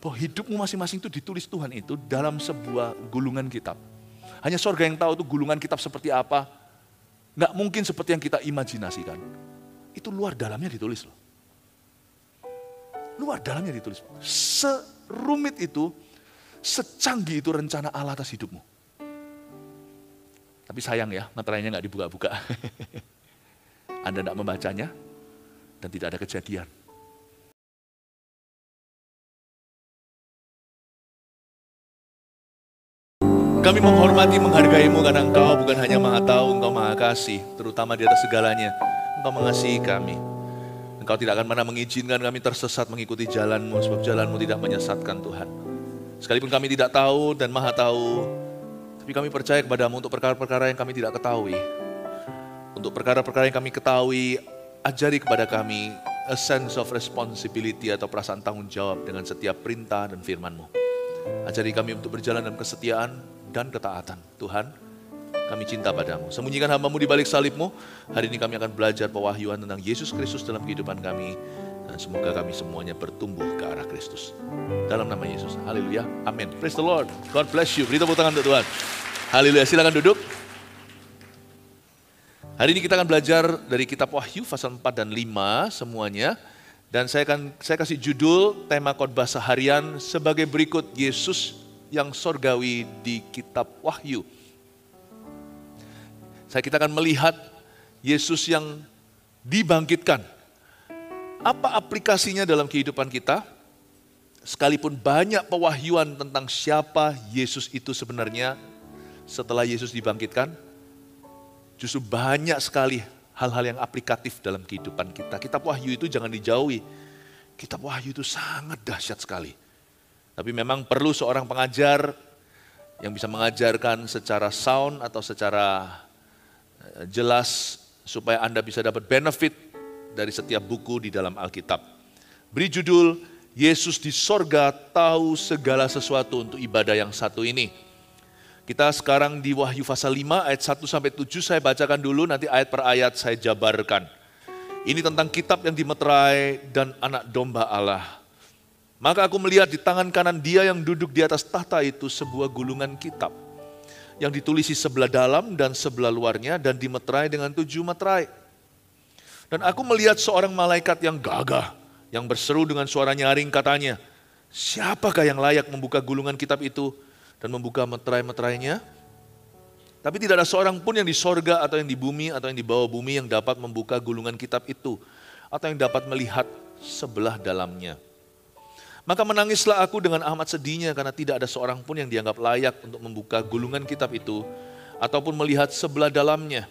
bahwa hidupmu masing-masing itu ditulis Tuhan itu dalam sebuah gulungan kitab. Hanya sorga yang tahu itu gulungan kitab seperti apa. Nggak mungkin seperti yang kita imajinasikan. Itu luar dalamnya ditulis loh. Luar dalamnya ditulis. Serumit itu, secanggih itu rencana Allah atas hidupmu. Tapi sayang ya, meterainya nggak dibuka-buka. Anda nggak membacanya, dan tidak ada kejadian. Kami menghormati, menghargaimu karena Engkau bukan hanya Maha Tahu, Engkau Maha Kasih, terutama di atas segalanya. Engkau mengasihi kami. Engkau tidak akan pernah mengizinkan kami tersesat mengikuti jalan-Mu, sebab jalan-Mu tidak menyesatkan Tuhan. Sekalipun kami tidak tahu dan Maha Tahu, tapi kami percaya kepada-Mu untuk perkara-perkara yang kami tidak ketahui. Untuk perkara-perkara yang kami ketahui, ajari kepada kami a sense of responsibility atau perasaan tanggung jawab dengan setiap perintah dan firman-Mu. Ajari kami untuk berjalan dalam kesetiaan dan ketaatan. Tuhan, kami cinta padamu. Sembunyikan hamba-Mu di balik salib-Mu. Hari ini kami akan belajar pewahyuan tentang Yesus Kristus dalam kehidupan kami. Dan semoga kami semuanya bertumbuh ke arah Kristus. Dalam nama Yesus. Haleluya. Amin. Praise the Lord. God bless you. Beri tepuk tangan untuk Tuhan. Haleluya. Silakan duduk. Hari ini kita akan belajar dari kitab Wahyu pasal 4 dan 5 semuanya. Dan saya kasih judul tema khotbah seharian sebagai berikut: Yesus yang sorgawi di kitab Wahyu. Kita akan melihat Yesus yang dibangkitkan. Apa aplikasinya dalam kehidupan kita? Sekalipun banyak pewahyuan tentang siapa Yesus itu sebenarnya setelah Yesus dibangkitkan, justru banyak sekali hal-hal yang aplikatif dalam kehidupan kita. Kitab Wahyu itu jangan dijauhi. Kitab Wahyu itu sangat dahsyat sekali. Tapi memang perlu seorang pengajar yang bisa mengajarkan secara sound atau secara jelas supaya Anda bisa dapat benefit dari setiap buku di dalam Alkitab. Beri judul, Yesus di sorga tahu segala sesuatu untuk ibadah yang satu ini. Kita sekarang di Wahyu pasal 5 ayat 1-7, saya bacakan dulu, nanti ayat per ayat saya jabarkan. Ini tentang kitab yang dimeterai dan anak domba Allah. Maka aku melihat di tangan kanan Dia yang duduk di atas tahta itu sebuah gulungan kitab yang ditulisi sebelah dalam dan sebelah luarnya dan dimeterai dengan 7 meterai. Dan aku melihat seorang malaikat yang gagah yang berseru dengan suara nyaring, katanya, siapakah yang layak membuka gulungan kitab itu dan membuka meterai-meterainya? Tapi tidak ada seorang pun yang di sorga atau yang di bumi atau yang di bawah bumi yang dapat membuka gulungan kitab itu atau yang dapat melihat sebelah dalamnya. Maka menangislah aku dengan amat sedihnya karena tidak ada seorang pun yang dianggap layak untuk membuka gulungan kitab itu ataupun melihat sebelah dalamnya.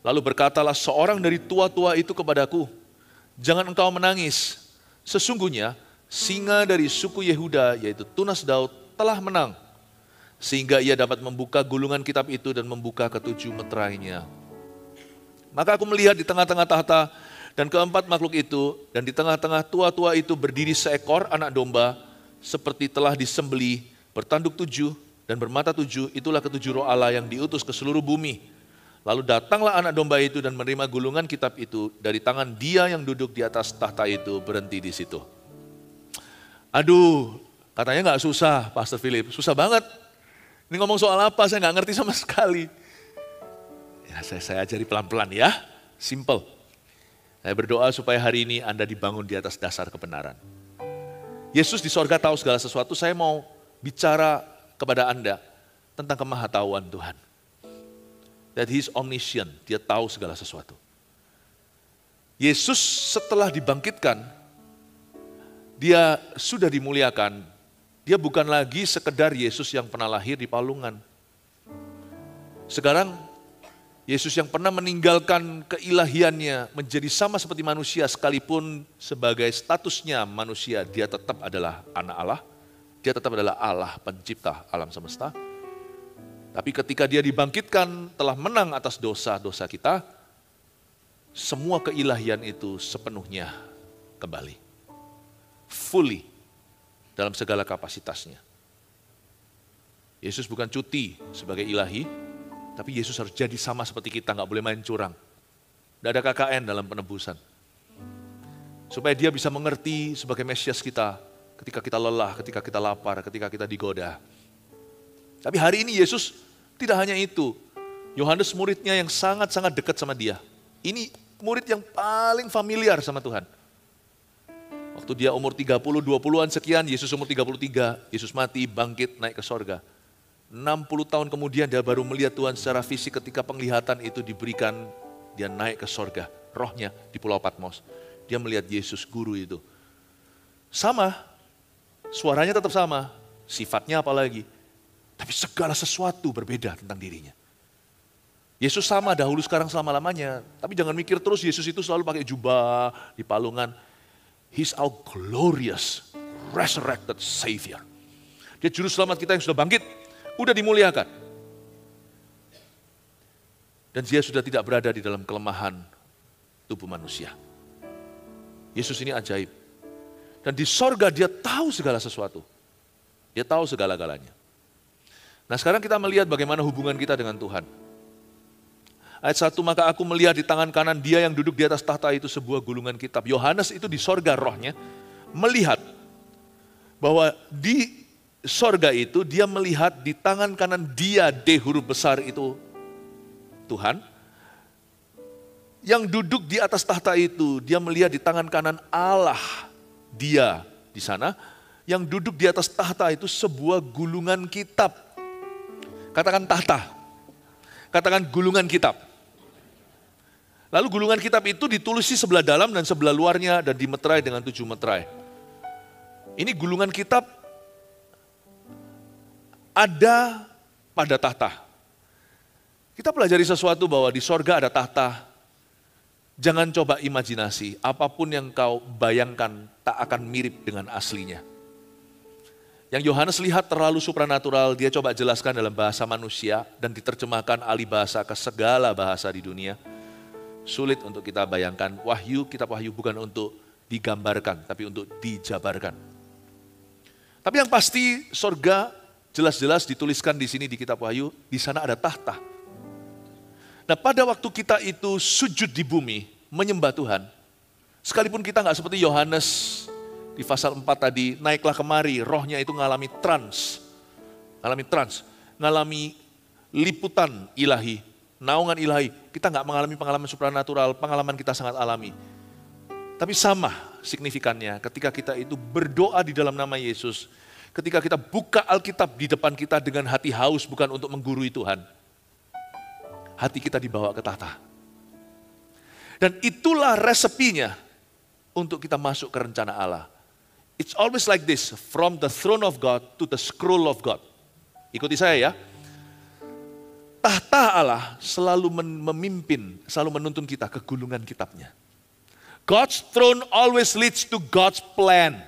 Lalu berkatalah seorang dari tua-tua itu kepadaku, jangan engkau menangis. Sesungguhnya singa dari suku Yehuda yaitu Tunas Daud telah menang. Sehingga ia dapat membuka gulungan kitab itu dan membuka ke-7 meterainya. Maka aku melihat di tengah-tengah tahta dan keempat makhluk itu, dan di tengah-tengah tua-tua itu berdiri seekor anak domba, seperti telah disembelih, bertanduk 7 dan bermata 7, itulah ke-7 roh Allah yang diutus ke seluruh bumi. Lalu datanglah anak domba itu dan menerima gulungan kitab itu dari tangan Dia yang duduk di atas tahta itu, berhenti di situ. Aduh, katanya nggak susah, Pastor Philip, susah banget. Ini ngomong soal apa, saya nggak ngerti sama sekali. Ya, saya ajari pelan-pelan ya, simple. Saya berdoa supaya hari ini Anda dibangun di atas dasar kebenaran. Yesus di sorga tahu segala sesuatu. Saya mau bicara kepada Anda tentang kemahatauan Tuhan. That He is omniscient, Dia tahu segala sesuatu. Yesus setelah dibangkitkan, Dia sudah dimuliakan. Dia bukan lagi sekedar Yesus yang pernah lahir di palungan. Sekarang Yesus yang pernah meninggalkan keilahiannya menjadi sama seperti manusia, sekalipun sebagai statusnya manusia, Dia tetap adalah anak Allah. Dia tetap adalah Allah pencipta alam semesta. Tapi ketika Dia dibangkitkan telah menang atas dosa-dosa kita, semua keilahian itu sepenuhnya kembali. Fully dalam segala kapasitasnya. Yesus bukan cuti sebagai ilahi, tapi Yesus harus jadi sama seperti kita, nggak boleh main curang. Tidak ada KKN dalam penebusan. Supaya Dia bisa mengerti sebagai Mesias kita, ketika kita lelah, ketika kita lapar, ketika kita digoda. Tapi hari ini Yesus tidak hanya itu. Yohanes muridnya yang sangat-sangat dekat sama dia. Ini murid yang paling familiar sama Tuhan. Waktu dia umur 30, 20-an sekian, Yesus umur 33, Yesus mati, bangkit, naik ke sorga. 60 tahun kemudian dia baru melihat Tuhan secara fisik ketika penglihatan itu diberikan, dia naik ke sorga, rohnya di Pulau Patmos. Dia melihat Yesus guru itu. Sama, suaranya tetap sama, sifatnya apalagi. Tapi segala sesuatu berbeda tentang dirinya. Yesus sama dahulu, sekarang, selama-lamanya. Tapi jangan mikir terus Yesus itu selalu pakai jubah di palungan. He's our glorious, resurrected Savior. Dia juru selamat kita yang sudah bangkit, udah dimuliakan. Dan dia sudah tidak berada di dalam kelemahan tubuh manusia. Yesus ini ajaib. Dan di sorga dia tahu segala sesuatu. Dia tahu segala-galanya. Nah sekarang kita melihat bagaimana hubungan kita dengan Tuhan. Ayat 1, maka aku melihat di tangan kanan dia yang duduk di atas tahta itu sebuah gulungan kitab. Yohanes itu di sorga rohnya melihat bahwa di sorga itu dia melihat di tangan kanan dia, D huruf besar itu Tuhan. Yang duduk di atas tahta itu dia melihat di tangan kanan Allah, dia di sana. Yang duduk di atas tahta itu sebuah gulungan kitab. Katakan tahta, katakan gulungan kitab. Lalu gulungan kitab itu ditulisi sebelah dalam dan sebelah luarnya dan dimeterai dengan 7 meterai. Ini gulungan kitab ada pada tahta. Kita pelajari sesuatu bahwa di sorga ada tahta. Jangan coba imajinasi, apapun yang kau bayangkan tak akan mirip dengan aslinya. Yang Yohanes lihat terlalu supranatural, dia coba jelaskan dalam bahasa manusia dan diterjemahkan alih bahasa ke segala bahasa di dunia. Sulit untuk kita bayangkan, kitab Wahyu bukan untuk digambarkan, tapi untuk dijabarkan. Tapi yang pasti sorga jelas-jelas dituliskan di sini di kitab Wahyu, di sana ada tahta. Nah pada waktu kita itu sujud di bumi, menyembah Tuhan, sekalipun kita nggak seperti Yohanes di pasal 4 tadi, naiklah kemari, rohnya itu ngalami ngalami liputan ilahi, naungan ilahi. Kita nggak mengalami pengalaman supranatural, pengalaman kita sangat alami. Tapi sama signifikannya ketika kita itu berdoa di dalam nama Yesus, ketika kita buka Alkitab di depan kita dengan hati haus bukan untuk menggurui Tuhan. Hati kita dibawa ke tahta. Dan itulah resepinya untuk kita masuk ke rencana Allah. It's always like this, from the throne of God to the scroll of God. Ikuti saya ya. Tahta Allah selalu memimpin, selalu menuntun kita ke gulungan kitabnya. God's throne always leads to God's plan.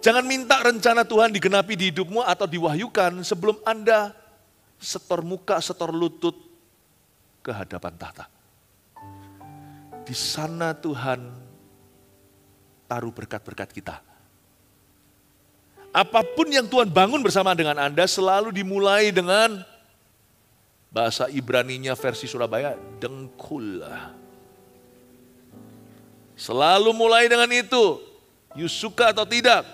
Jangan minta rencana Tuhan digenapi di hidupmu atau diwahyukan sebelum Anda setor muka, setor lutut ke hadapan tahta. Di sana Tuhan taruh berkat-berkat kita. Apapun yang Tuhan bangun bersama dengan Anda selalu dimulai dengan bahasa Ibraninya versi Surabaya, dengkul. Selalu mulai dengan itu, you suka atau tidak.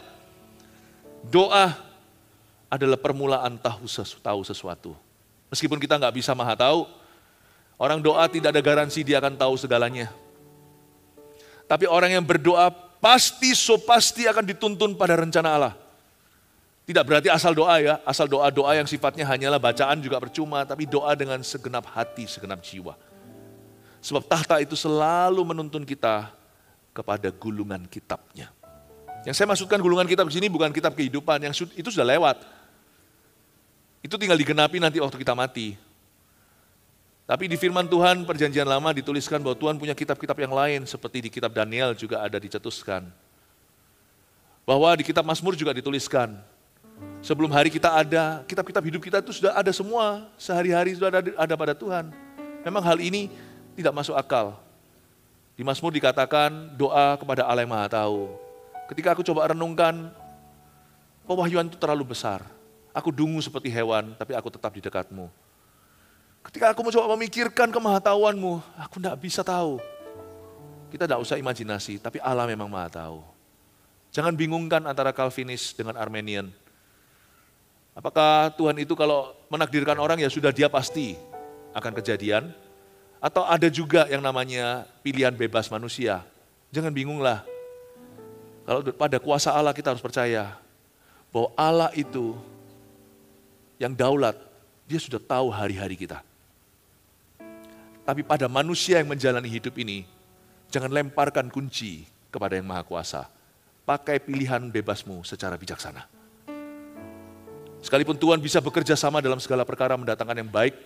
Doa adalah permulaan tahu sesuatu. Meskipun kita nggak bisa maha tahu, orang doa tidak ada garansi dia akan tahu segalanya. Tapi orang yang berdoa pasti akan dituntun pada rencana Allah. Tidak berarti asal doa ya, asal doa-doa yang sifatnya hanyalah bacaan juga percuma, tapi doa dengan segenap hati, segenap jiwa. Sebab tahta itu selalu menuntun kita kepada gulungan kitabnya. Yang saya maksudkan gulungan kitab di sini bukan kitab kehidupan, yang itu sudah lewat. Itu tinggal digenapi nanti waktu kita mati. Tapi di firman Tuhan perjanjian lama dituliskan bahwa Tuhan punya kitab-kitab yang lain, seperti di kitab Daniel juga ada dicetuskan. Bahwa di kitab Mazmur juga dituliskan, sebelum hari kita ada, kitab-kitab hidup kita itu sudah ada semua, sehari-hari sudah ada pada Tuhan. Memang hal ini tidak masuk akal. Di Mazmur dikatakan doa kepada Allah yang Maha Tahu. Ketika aku coba renungkan, pewahyuan itu terlalu besar. Aku dungu seperti hewan, tapi aku tetap di dekatmu. Ketika aku mencoba memikirkan kemahatauanmu, aku tidak bisa tahu. Kita tidak usah imajinasi, tapi Allah memang Maha Tahu. Jangan bingungkan antara Calvinis dengan Armenian. Apakah Tuhan itu kalau menakdirkan orang ya sudah dia pasti akan kejadian? Atau ada juga yang namanya pilihan bebas manusia? Jangan bingunglah. Kalau pada kuasa Allah kita harus percaya bahwa Allah itu yang daulat, dia sudah tahu hari-hari kita. Tapi pada manusia yang menjalani hidup ini, jangan lemparkan kunci kepada yang Maha Kuasa. Pakai pilihan bebasmu secara bijaksana. Sekalipun Tuhan bisa bekerja sama dalam segala perkara mendatangkan yang baik.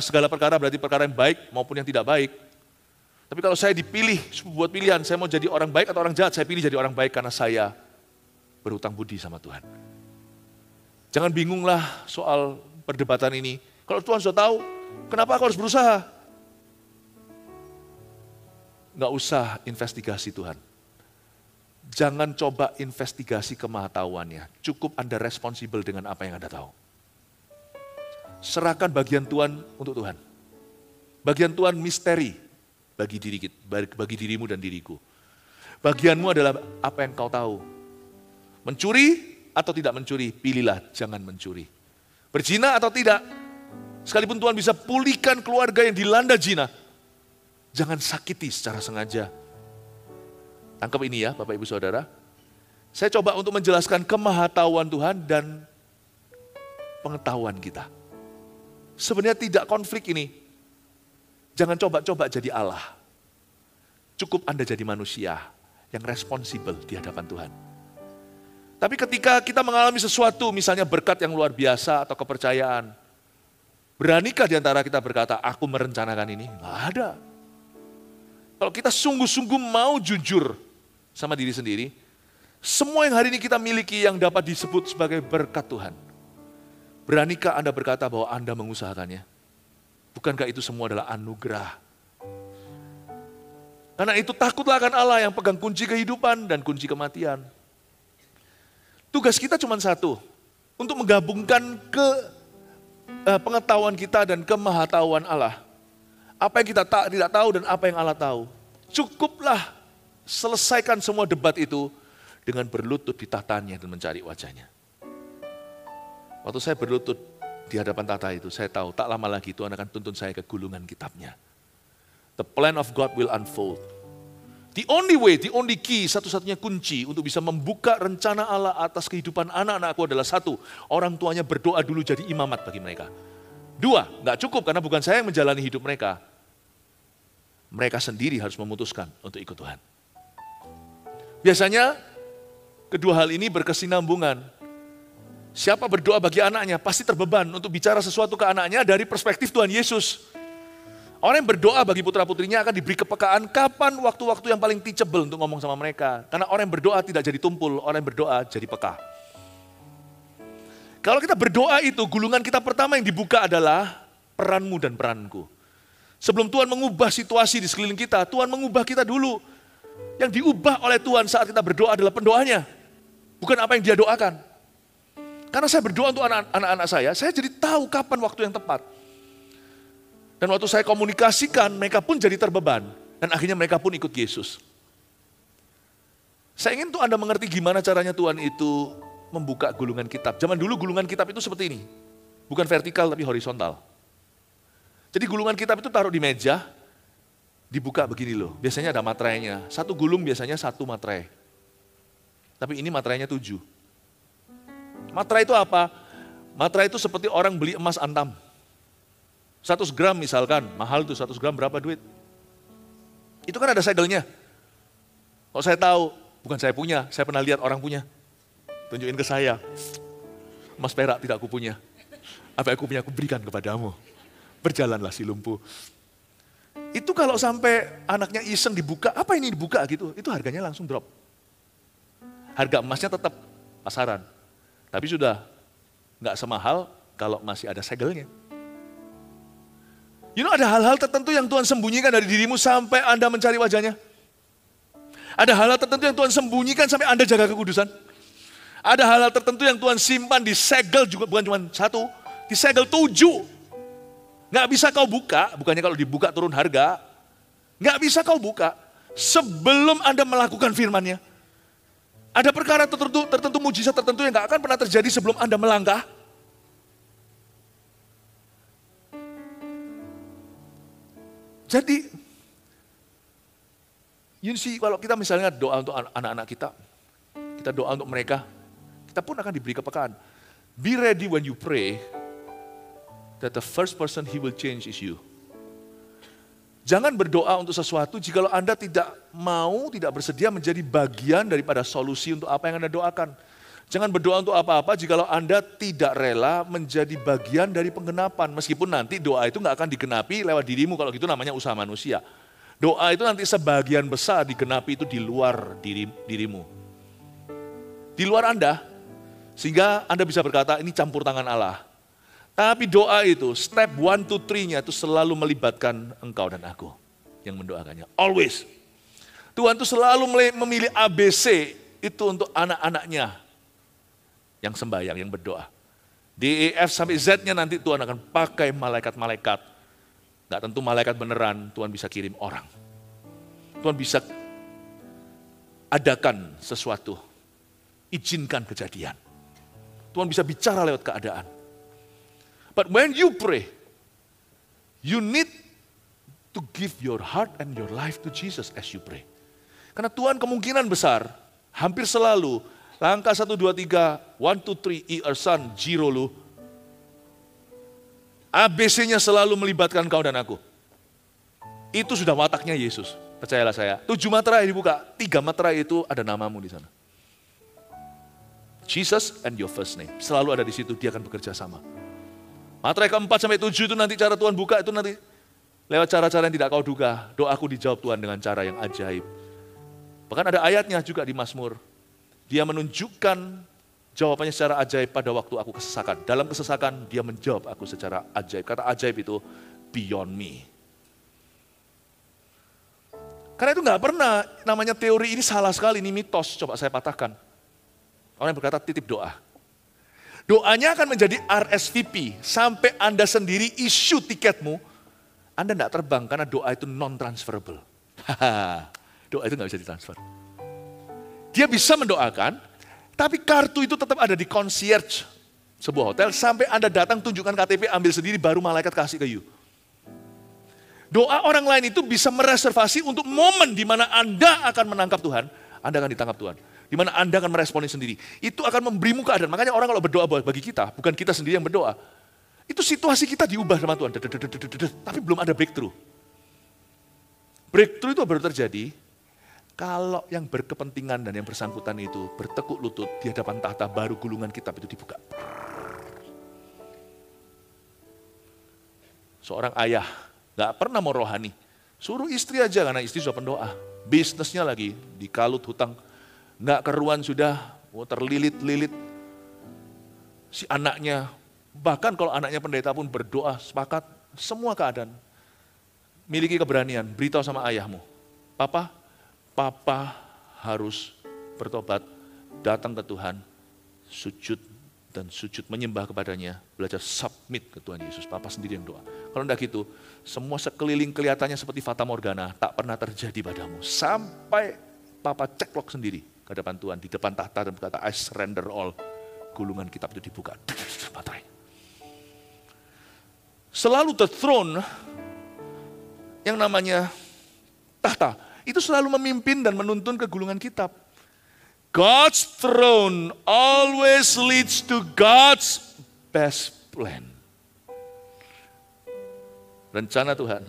Segala perkara berarti perkara yang baik maupun yang tidak baik. Tapi kalau saya dipilih buat pilihan, saya mau jadi orang baik atau orang jahat, saya pilih jadi orang baik karena saya berhutang budi sama Tuhan. Jangan bingunglah soal perdebatan ini. Kalau Tuhan sudah tahu, kenapa aku harus berusaha? Nggak usah investigasi Tuhan. Jangan coba investigasi kemahatauannya. Cukup Anda responsibel dengan apa yang Anda tahu. Serahkan bagian Tuhan untuk Tuhan. Bagian Tuhan misteri bagi dirimu dan diriku. Bagianmu adalah apa yang kau tahu. Mencuri atau tidak mencuri, pilihlah jangan mencuri. Berzina atau tidak, sekalipun Tuhan bisa pulihkan keluarga yang dilanda zina, jangan sakiti secara sengaja. Tangkap ini ya Bapak Ibu Saudara. Saya coba untuk menjelaskan kemahatauan Tuhan dan pengetahuan kita. Sebenarnya tidak konflik ini. Jangan coba-coba jadi Allah. Cukup Anda jadi manusia yang responsibel di hadapan Tuhan. Tapi ketika kita mengalami sesuatu, misalnya berkat yang luar biasa atau kepercayaan, beranikah di antara kita berkata, aku merencanakan ini? Nggak ada. Kalau kita sungguh-sungguh mau jujur sama diri sendiri, semua yang hari ini kita miliki yang dapat disebut sebagai berkat Tuhan. Beranikah Anda berkata bahwa Anda mengusahakannya? Bukankah itu semua adalah anugerah? Karena itu takutlah akan Allah yang pegang kunci kehidupan dan kunci kematian. Tugas kita cuma satu, untuk menggabungkan pengetahuan kita dan kemahatauan Allah. Apa yang kita tidak tahu dan apa yang Allah tahu. Cukuplah selesaikan semua debat itu dengan berlutut di tahtanya dan mencari wajahnya. Waktu saya berlutut di hadapan tahta itu, saya tahu tak lama lagi Tuhan akan tuntun saya ke gulungan kitabnya. The plan of God will unfold. The only way, the only key, satu-satunya kunci untuk bisa membuka rencana Allah atas kehidupan anak-anakku adalah satu, orang tuanya berdoa dulu jadi imamat bagi mereka. Dua, nggak cukup karena bukan saya yang menjalani hidup mereka. Mereka sendiri harus memutuskan untuk ikut Tuhan. Biasanya kedua hal ini berkesinambungan. Siapa berdoa bagi anaknya pasti terbeban untuk bicara sesuatu ke anaknya dari perspektif Tuhan Yesus. Orang yang berdoa bagi putra-putrinya akan diberi kepekaan kapan waktu-waktu yang paling teachable untuk ngomong sama mereka. Karena orang yang berdoa tidak jadi tumpul, orang yang berdoa jadi peka. Kalau kita berdoa itu, gulungan kita pertama yang dibuka adalah peranmu dan peranku. Sebelum Tuhan mengubah situasi di sekeliling kita, Tuhan mengubah kita dulu. Yang diubah oleh Tuhan saat kita berdoa adalah pendoanya. Bukan apa yang dia doakan. Karena saya berdoa untuk anak-anak saya jadi tahu kapan waktu yang tepat. Dan waktu saya komunikasikan, mereka pun jadi terbeban. Dan akhirnya mereka pun ikut Yesus. Saya ingin tuh Anda mengerti gimana caranya Tuhan itu membuka gulungan kitab. Zaman dulu gulungan kitab itu seperti ini. Bukan vertikal tapi horizontal. Jadi gulungan kitab itu taruh di meja, dibuka begini loh. Biasanya ada materainya. Satu gulung biasanya satu materai. Tapi ini materainya 7. Materai itu apa? Materai itu seperti orang beli emas antam. 100 gram misalkan, mahal tuh 100 gram berapa duit? Itu kan ada segelnya. Kalau saya tahu, bukan saya punya, saya pernah lihat orang punya. Tunjukin ke saya, emas perak tidak aku punya. Apa aku punya, aku berikan kepadamu. Berjalanlah si lumpuh. Itu kalau sampai anaknya iseng dibuka, apa ini dibuka gitu, itu harganya langsung drop. Harga emasnya tetap pasaran. Tapi sudah nggak semahal kalau masih ada segelnya. Ada hal-hal tertentu yang Tuhan sembunyikan dari dirimu sampai Anda mencari wajahnya. Ada hal-hal tertentu yang Tuhan sembunyikan sampai Anda jaga kekudusan. Ada hal-hal tertentu yang Tuhan simpan di segel juga, bukan cuma 1, di segel 7. Nggak bisa kau buka, bukannya kalau dibuka turun harga. Nggak bisa kau buka sebelum Anda melakukan firman-Nya. Ada perkara tertentu mujizat tertentu yang gak akan pernah terjadi sebelum Anda melangkah. Jadi, kalau kita misalnya doa untuk anak-anak kita doa untuk mereka, kita pun akan diberi kepekaan. Be ready when you pray, that the first person he will change is you. Jangan berdoa untuk sesuatu jikalau Anda tidak bersedia menjadi bagian daripada solusi untuk apa yang Anda doakan. Jangan berdoa untuk apa-apa jikalau Anda tidak rela menjadi bagian dari penggenapan. Meskipun nanti doa itu nggak akan digenapi lewat dirimu, kalau gitu namanya usaha manusia. Doa itu nanti sebagian besar digenapi itu di luar dirimu. Di luar Anda, sehingga Anda bisa berkata ini campur tangan Allah. Tapi doa itu, step 1, 2, 3-nya itu selalu melibatkan engkau dan aku yang mendoakannya. Always. Tuhan itu selalu memilih ABC itu untuk anak-anaknya yang sembahyang, yang berdoa. D, E, F sampai Z-nya nanti Tuhan akan pakai malaikat-malaikat. Gak tentu malaikat beneran, Tuhan bisa kirim orang. Tuhan bisa adakan sesuatu, izinkan kejadian. Tuhan bisa bicara lewat keadaan. But when you pray, you need to give your heart and your life to Jesus as you pray. Karena Tuhan kemungkinan besar, hampir selalu, langkah 1, 2, 3, 1, 2, 3, E, R, Son, Jiro lu, ABC-nya selalu melibatkan kau dan aku. Itu sudah wataknya Yesus, percayalah saya. 7 materai dibuka, 3 materai itu ada namamu di sana. Jesus and your first name, selalu ada di situ, dia akan bekerja sama. Materai ke-4 sampai 7 itu nanti cara Tuhan buka itu nanti lewat cara-cara yang tidak kau duga. Doaku dijawab Tuhan dengan cara yang ajaib. Bahkan ada ayatnya juga di Mazmur. Dia menunjukkan jawabannya secara ajaib pada waktu aku kesesakan. Dalam kesesakan dia menjawab aku secara ajaib. Kata ajaib itu beyond me. Karena itu nggak pernah namanya teori ini salah sekali, ini mitos. Coba saya patahkan. Orang yang berkata titip doa. Doanya akan menjadi RSVP, sampai Anda sendiri issue tiketmu, Anda tidak terbang karena doa itu non-transferable. Doa itu nggak bisa ditransfer. Dia bisa mendoakan, tapi kartu itu tetap ada di concierge sebuah hotel, sampai Anda datang tunjukkan KTP, ambil sendiri, baru malaikat kasih ke you. Doa orang lain itu bisa mereservasi untuk momen di mana Anda akan menangkap Tuhan, Anda akan ditangkap Tuhan. Di mana Anda akan meresponi sendiri. Itu akan memberimu keadaan. Makanya orang kalau berdoa bagi kita, bukan kita sendiri yang berdoa. Itu situasi kita diubah sama Tuhan. Tapi belum ada breakthrough. Breakthrough itu baru terjadi kalau yang berkepentingan dan yang bersangkutan itu bertekuk lutut di hadapan tahta, baru gulungan kitab itu dibuka. Seorang ayah gak pernah mau rohani. Suruh istri aja karena istri sudah pendoa. Bisnisnya lagi dikalut hutang. Nggak keruan sudah, terlilit-lilit. Si anaknya, bahkan kalau anaknya pendeta pun berdoa, sepakat, semua keadaan. Miliki keberanian, beritahu sama ayahmu. Papa harus bertobat, datang ke Tuhan, sujud dan sujud menyembah kepadanya, belajar submit ke Tuhan Yesus. Papa sendiri yang doa. Kalau enggak gitu, semua sekeliling kelihatannya seperti fata morgana, tak pernah terjadi padamu. Sampai Papa ceklok sendiri ke hadapan Tuhan, di depan tahta dan berkata, I surrender all. Gulungan kitab itu dibuka. Materai. Selalu the throne, yang namanya tahta, itu selalu memimpin dan menuntun ke gulungan kitab. God's throne always leads to God's best plan. Rencana Tuhan,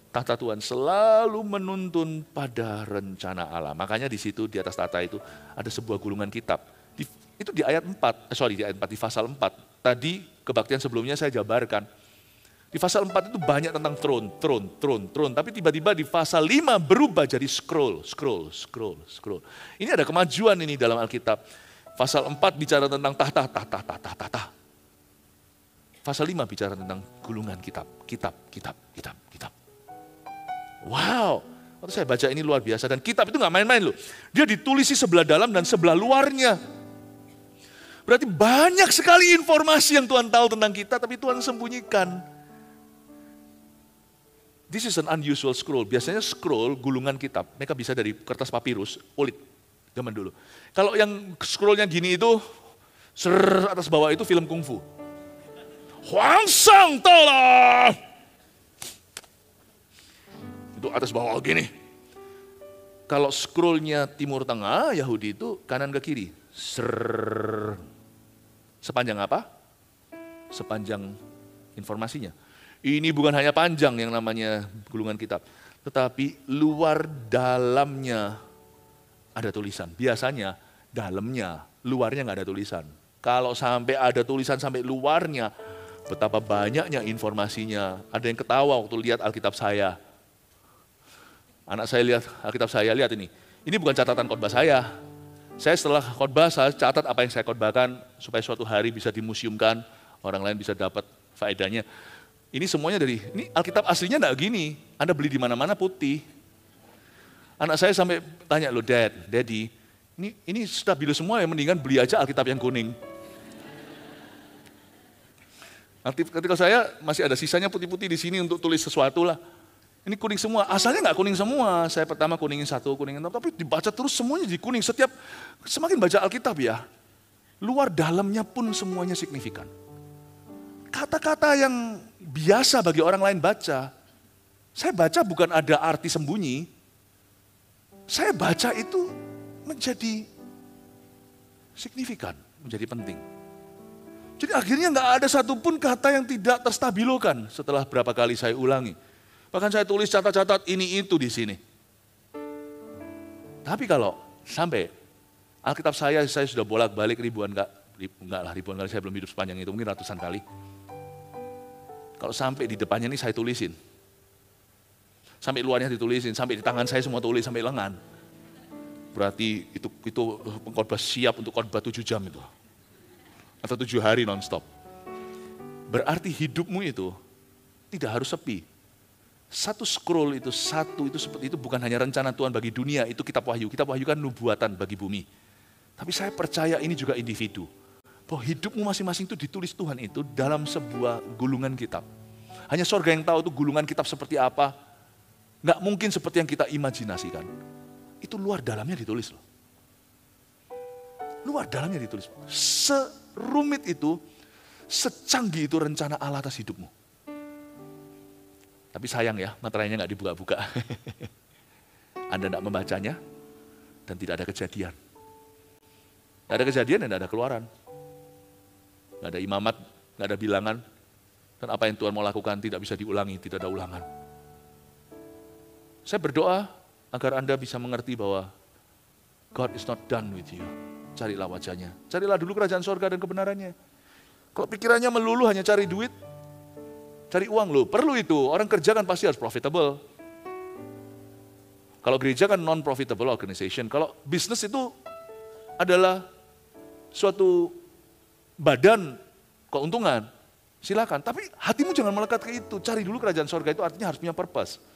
tahta Tuhan selalu menuntun pada rencana Allah. Makanya di situ, di atas tahta itu ada sebuah gulungan kitab. Itu di ayat 4, di pasal 4. Tadi kebaktian sebelumnya saya jabarkan. Di pasal 4 itu banyak tentang throne. Tapi tiba-tiba di pasal 5 berubah jadi scroll. Ini ada kemajuan ini dalam Alkitab. Pasal 4 bicara tentang tahta. Pasal 5 bicara tentang gulungan kitab. Wow, waktu saya baca ini luar biasa. Dan kitab itu gak main-main loh. Dia ditulis di sebelah dalam dan sebelah luarnya. Berarti banyak sekali informasi yang Tuhan tahu tentang kita, tapi Tuhan sembunyikan. This is an unusual scroll. Biasanya scroll, gulungan kitab, mereka bisa dari kertas papirus, kulit. zaman dulu. Kalau yang scrollnya gini itu, atas bawah itu film kungfu. Huang Shang Dao. Itu atas bawah gini. Kalau scrollnya timur tengah, Yahudi itu kanan ke kiri. Sepanjang apa? Sepanjang informasinya. Ini bukan hanya panjang yang namanya gulungan kitab, tetapi luar dalamnya ada tulisan. Biasanya dalamnya, luarnya nggak ada tulisan. Kalau sampai ada tulisan sampai luarnya, betapa banyaknya informasinya. Ada yang ketawa waktu lihat Alkitab saya. Anak saya lihat Alkitab saya, lihat ini. Ini bukan catatan khotbah saya. Saya setelah khotbah, saya catat apa yang saya khotbahkan supaya suatu hari bisa dimuseumkan, orang lain bisa dapat faedahnya. Ini semuanya ini Alkitab aslinya enggak gini. Anda beli di mana-mana putih. Anak saya sampai tanya, loh Daddy, ini stabilo semua ya, mendingan beli aja Alkitab yang kuning. Nanti ketika saya masih ada sisanya putih-putih di sini untuk tulis sesuatu lah. Ini kuning semua, asalnya nggak kuning semua. Saya pertama kuningin satu, kuningin satu, tapi dibaca terus semuanya jadi kuning. Semakin baca Alkitab ya, luar dalamnya pun semuanya signifikan. Kata-kata yang biasa bagi orang lain baca, saya baca bukan ada arti sembunyi. Saya baca itu menjadi signifikan, menjadi penting. Jadi akhirnya nggak ada satupun kata yang tidak terstabilokan setelah berapa kali saya ulangi. Bahkan saya tulis catat-catat ini itu di sini. Tapi kalau sampai Alkitab saya sudah bolak-balik ribuan kali saya belum hidup sepanjang itu, mungkin ratusan kali. Kalau sampai di depannya ini saya tulisin. Sampai luarnya ditulisin, sampai di tangan saya semua tulis, sampai lengan. Berarti itu pengkhotbah siap untuk khotbah 7 jam itu. Atau 7 hari non-stop. Berarti hidupmu itu tidak harus sepi. Satu scroll itu, seperti itu bukan hanya rencana Tuhan bagi dunia, itu kitab wahyu. Kitab wahyu kan nubuatan bagi bumi. Tapi saya percaya ini juga individu. Bahwa hidupmu masing-masing itu ditulis Tuhan itu dalam sebuah gulungan kitab. Hanya surga yang tahu itu gulungan kitab seperti apa. Nggak mungkin seperti yang kita imajinasikan. Itu luar dalamnya ditulis loh. Luar dalamnya ditulis. Serumit itu, secanggih itu rencana Allah atas hidupmu. Tapi sayang ya, materainya nggak dibuka-buka. Anda nggak membacanya, dan tidak ada kejadian. Nggak ada kejadian dan nggak ada keluaran. Nggak ada imamat, nggak ada bilangan. Dan apa yang Tuhan mau lakukan tidak bisa diulangi, tidak ada ulangan. Saya berdoa agar Anda bisa mengerti bahwa God is not done with you. Carilah wajahnya. Carilah dulu kerajaan sorga dan kebenarannya. Kalau pikirannya melulu hanya cari duit, cari uang loh, perlu itu. Orang kerja kan pasti harus profitable. Kalau gereja kan non-profitable organization. Kalau bisnis itu adalah suatu badan keuntungan, silakan. Tapi hatimu jangan melekat ke itu. Cari dulu kerajaan sorga, itu artinya harus punya purpose.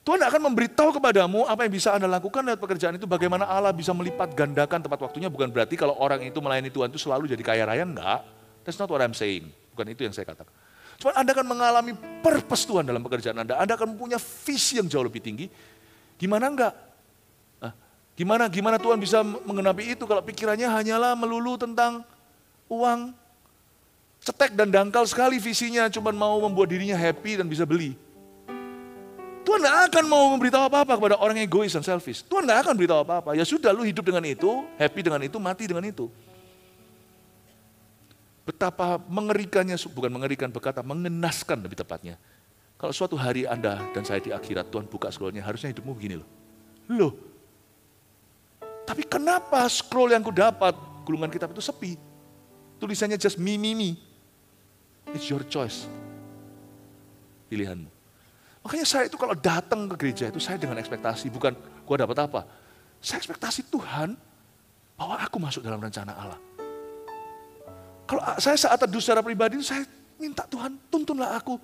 Tuhan akan memberitahu kepadamu apa yang bisa Anda lakukan lewat pekerjaan itu, bagaimana Allah bisa melipat gandakan tepat waktunya. Bukan berarti kalau orang itu melayani Tuhan itu selalu jadi kaya raya, enggak. That's not what I'm saying. Bukan itu yang saya katakan. Cuma Anda akan mengalami purpose Tuhan dalam pekerjaan Anda. Anda akan punya visi yang jauh lebih tinggi. Gimana enggak? Gimana Tuhan bisa mengenapi itu kalau pikirannya hanyalah melulu tentang uang. Cetek dan dangkal sekali visinya, cuma mau membuat dirinya happy dan bisa beli. Tuhan gak akan mau memberitahu apa-apa kepada orang yang egois dan selfish. Tuhan gak akan beritahu apa-apa. Ya sudah, lu hidup dengan itu, happy dengan itu, mati dengan itu. Betapa mengerikannya, bukan mengerikan, berkata mengenaskan lebih tepatnya. Kalau suatu hari Anda dan saya di akhirat, Tuhan buka scrollnya, harusnya hidupmu begini loh. Loh, tapi kenapa scroll yang ku dapat, gulungan kitab itu sepi? Tulisannya just me. It's your choice. Pilihanmu. Makanya saya itu kalau datang ke gereja itu saya dengan ekspektasi, bukan gua dapat apa. Saya ekspektasi Tuhan bahwa aku masuk dalam rencana Allah. Kalau saya saat teduh secara pribadi, saya minta Tuhan tuntunlah aku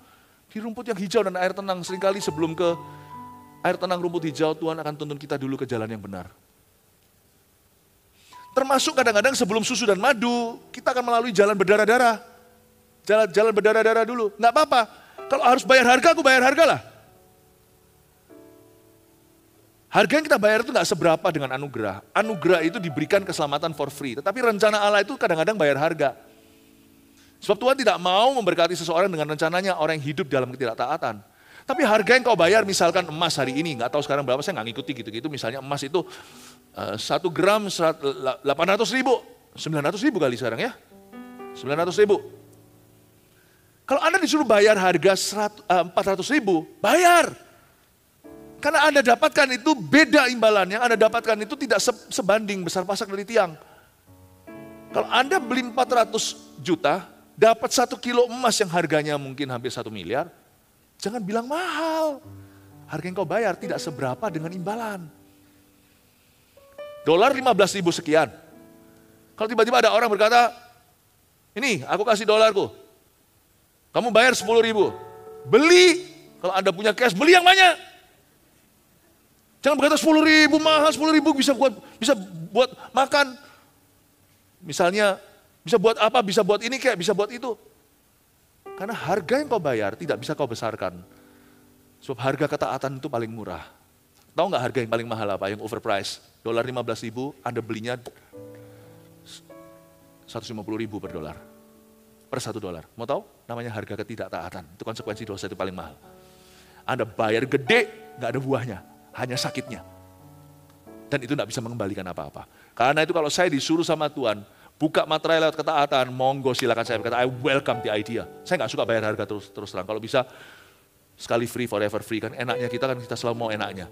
di rumput yang hijau dan air tenang. Seringkali sebelum ke air tenang rumput hijau, Tuhan akan tuntun kita dulu ke jalan yang benar. Termasuk kadang-kadang sebelum susu dan madu, kita akan melalui jalan berdarah-darah. Jalan berdarah-darah dulu, nggak apa-apa. Kalau harus bayar harga, aku bayar harga lah. Harga yang kita bayar itu nggak seberapa dengan anugerah. Anugerah itu diberikan keselamatan for free. Tetapi rencana Allah itu kadang-kadang bayar harga. Sebab Tuhan tidak mau memberkati seseorang dengan rencananya orang yang hidup dalam ketidaktaatan. Tapi harga yang kau bayar, misalkan emas hari ini, nggak tahu sekarang berapa, saya nggak ngikuti gitu-gitu. Misalnya emas itu 1 gram 800 ribu, 900 ribu kali sekarang ya. 900 ribu. Kalau Anda disuruh bayar harga 400 ribu, bayar. Karena Anda dapatkan itu beda imbalan, yang Anda dapatkan itu tidak sebanding besar pasak dari tiang. Kalau Anda beli 400 juta, dapat 1 kilo emas yang harganya mungkin hampir 1 miliar, jangan bilang mahal. Harga yang kau bayar tidak seberapa dengan imbalan. Dolar 15 ribu sekian. Kalau tiba-tiba ada orang berkata, ini aku kasih dolarku, kamu bayar 10 ribu. Beli, kalau Anda punya cash, beli yang banyak. Jangan berkata 10 ribu mahal, 10 ribu bisa buat makan. Misalnya, bisa buat apa, bisa buat ini kayak, bisa buat itu. Karena harga yang kau bayar tidak bisa kau besarkan. Sebab harga ketaatan itu paling murah. Tahu nggak harga yang paling mahal apa, yang overpriced? Dolar 15 ribu, Anda belinya 150 ribu per dolar. Per 1 dolar. Mau tahu? Namanya harga ketidaktaatan. Itu konsekuensi dosa itu paling mahal. Anda bayar gede, nggak ada buahnya. Hanya sakitnya. Dan itu tidak bisa mengembalikan apa-apa. Karena itu kalau saya disuruh sama Tuhan, buka materai lewat ketaatan, monggo silakan saya berkata, I welcome the idea. Saya nggak suka bayar harga terus terang. Kalau bisa, sekali free, forever free. Kan enaknya kita selalu mau enaknya.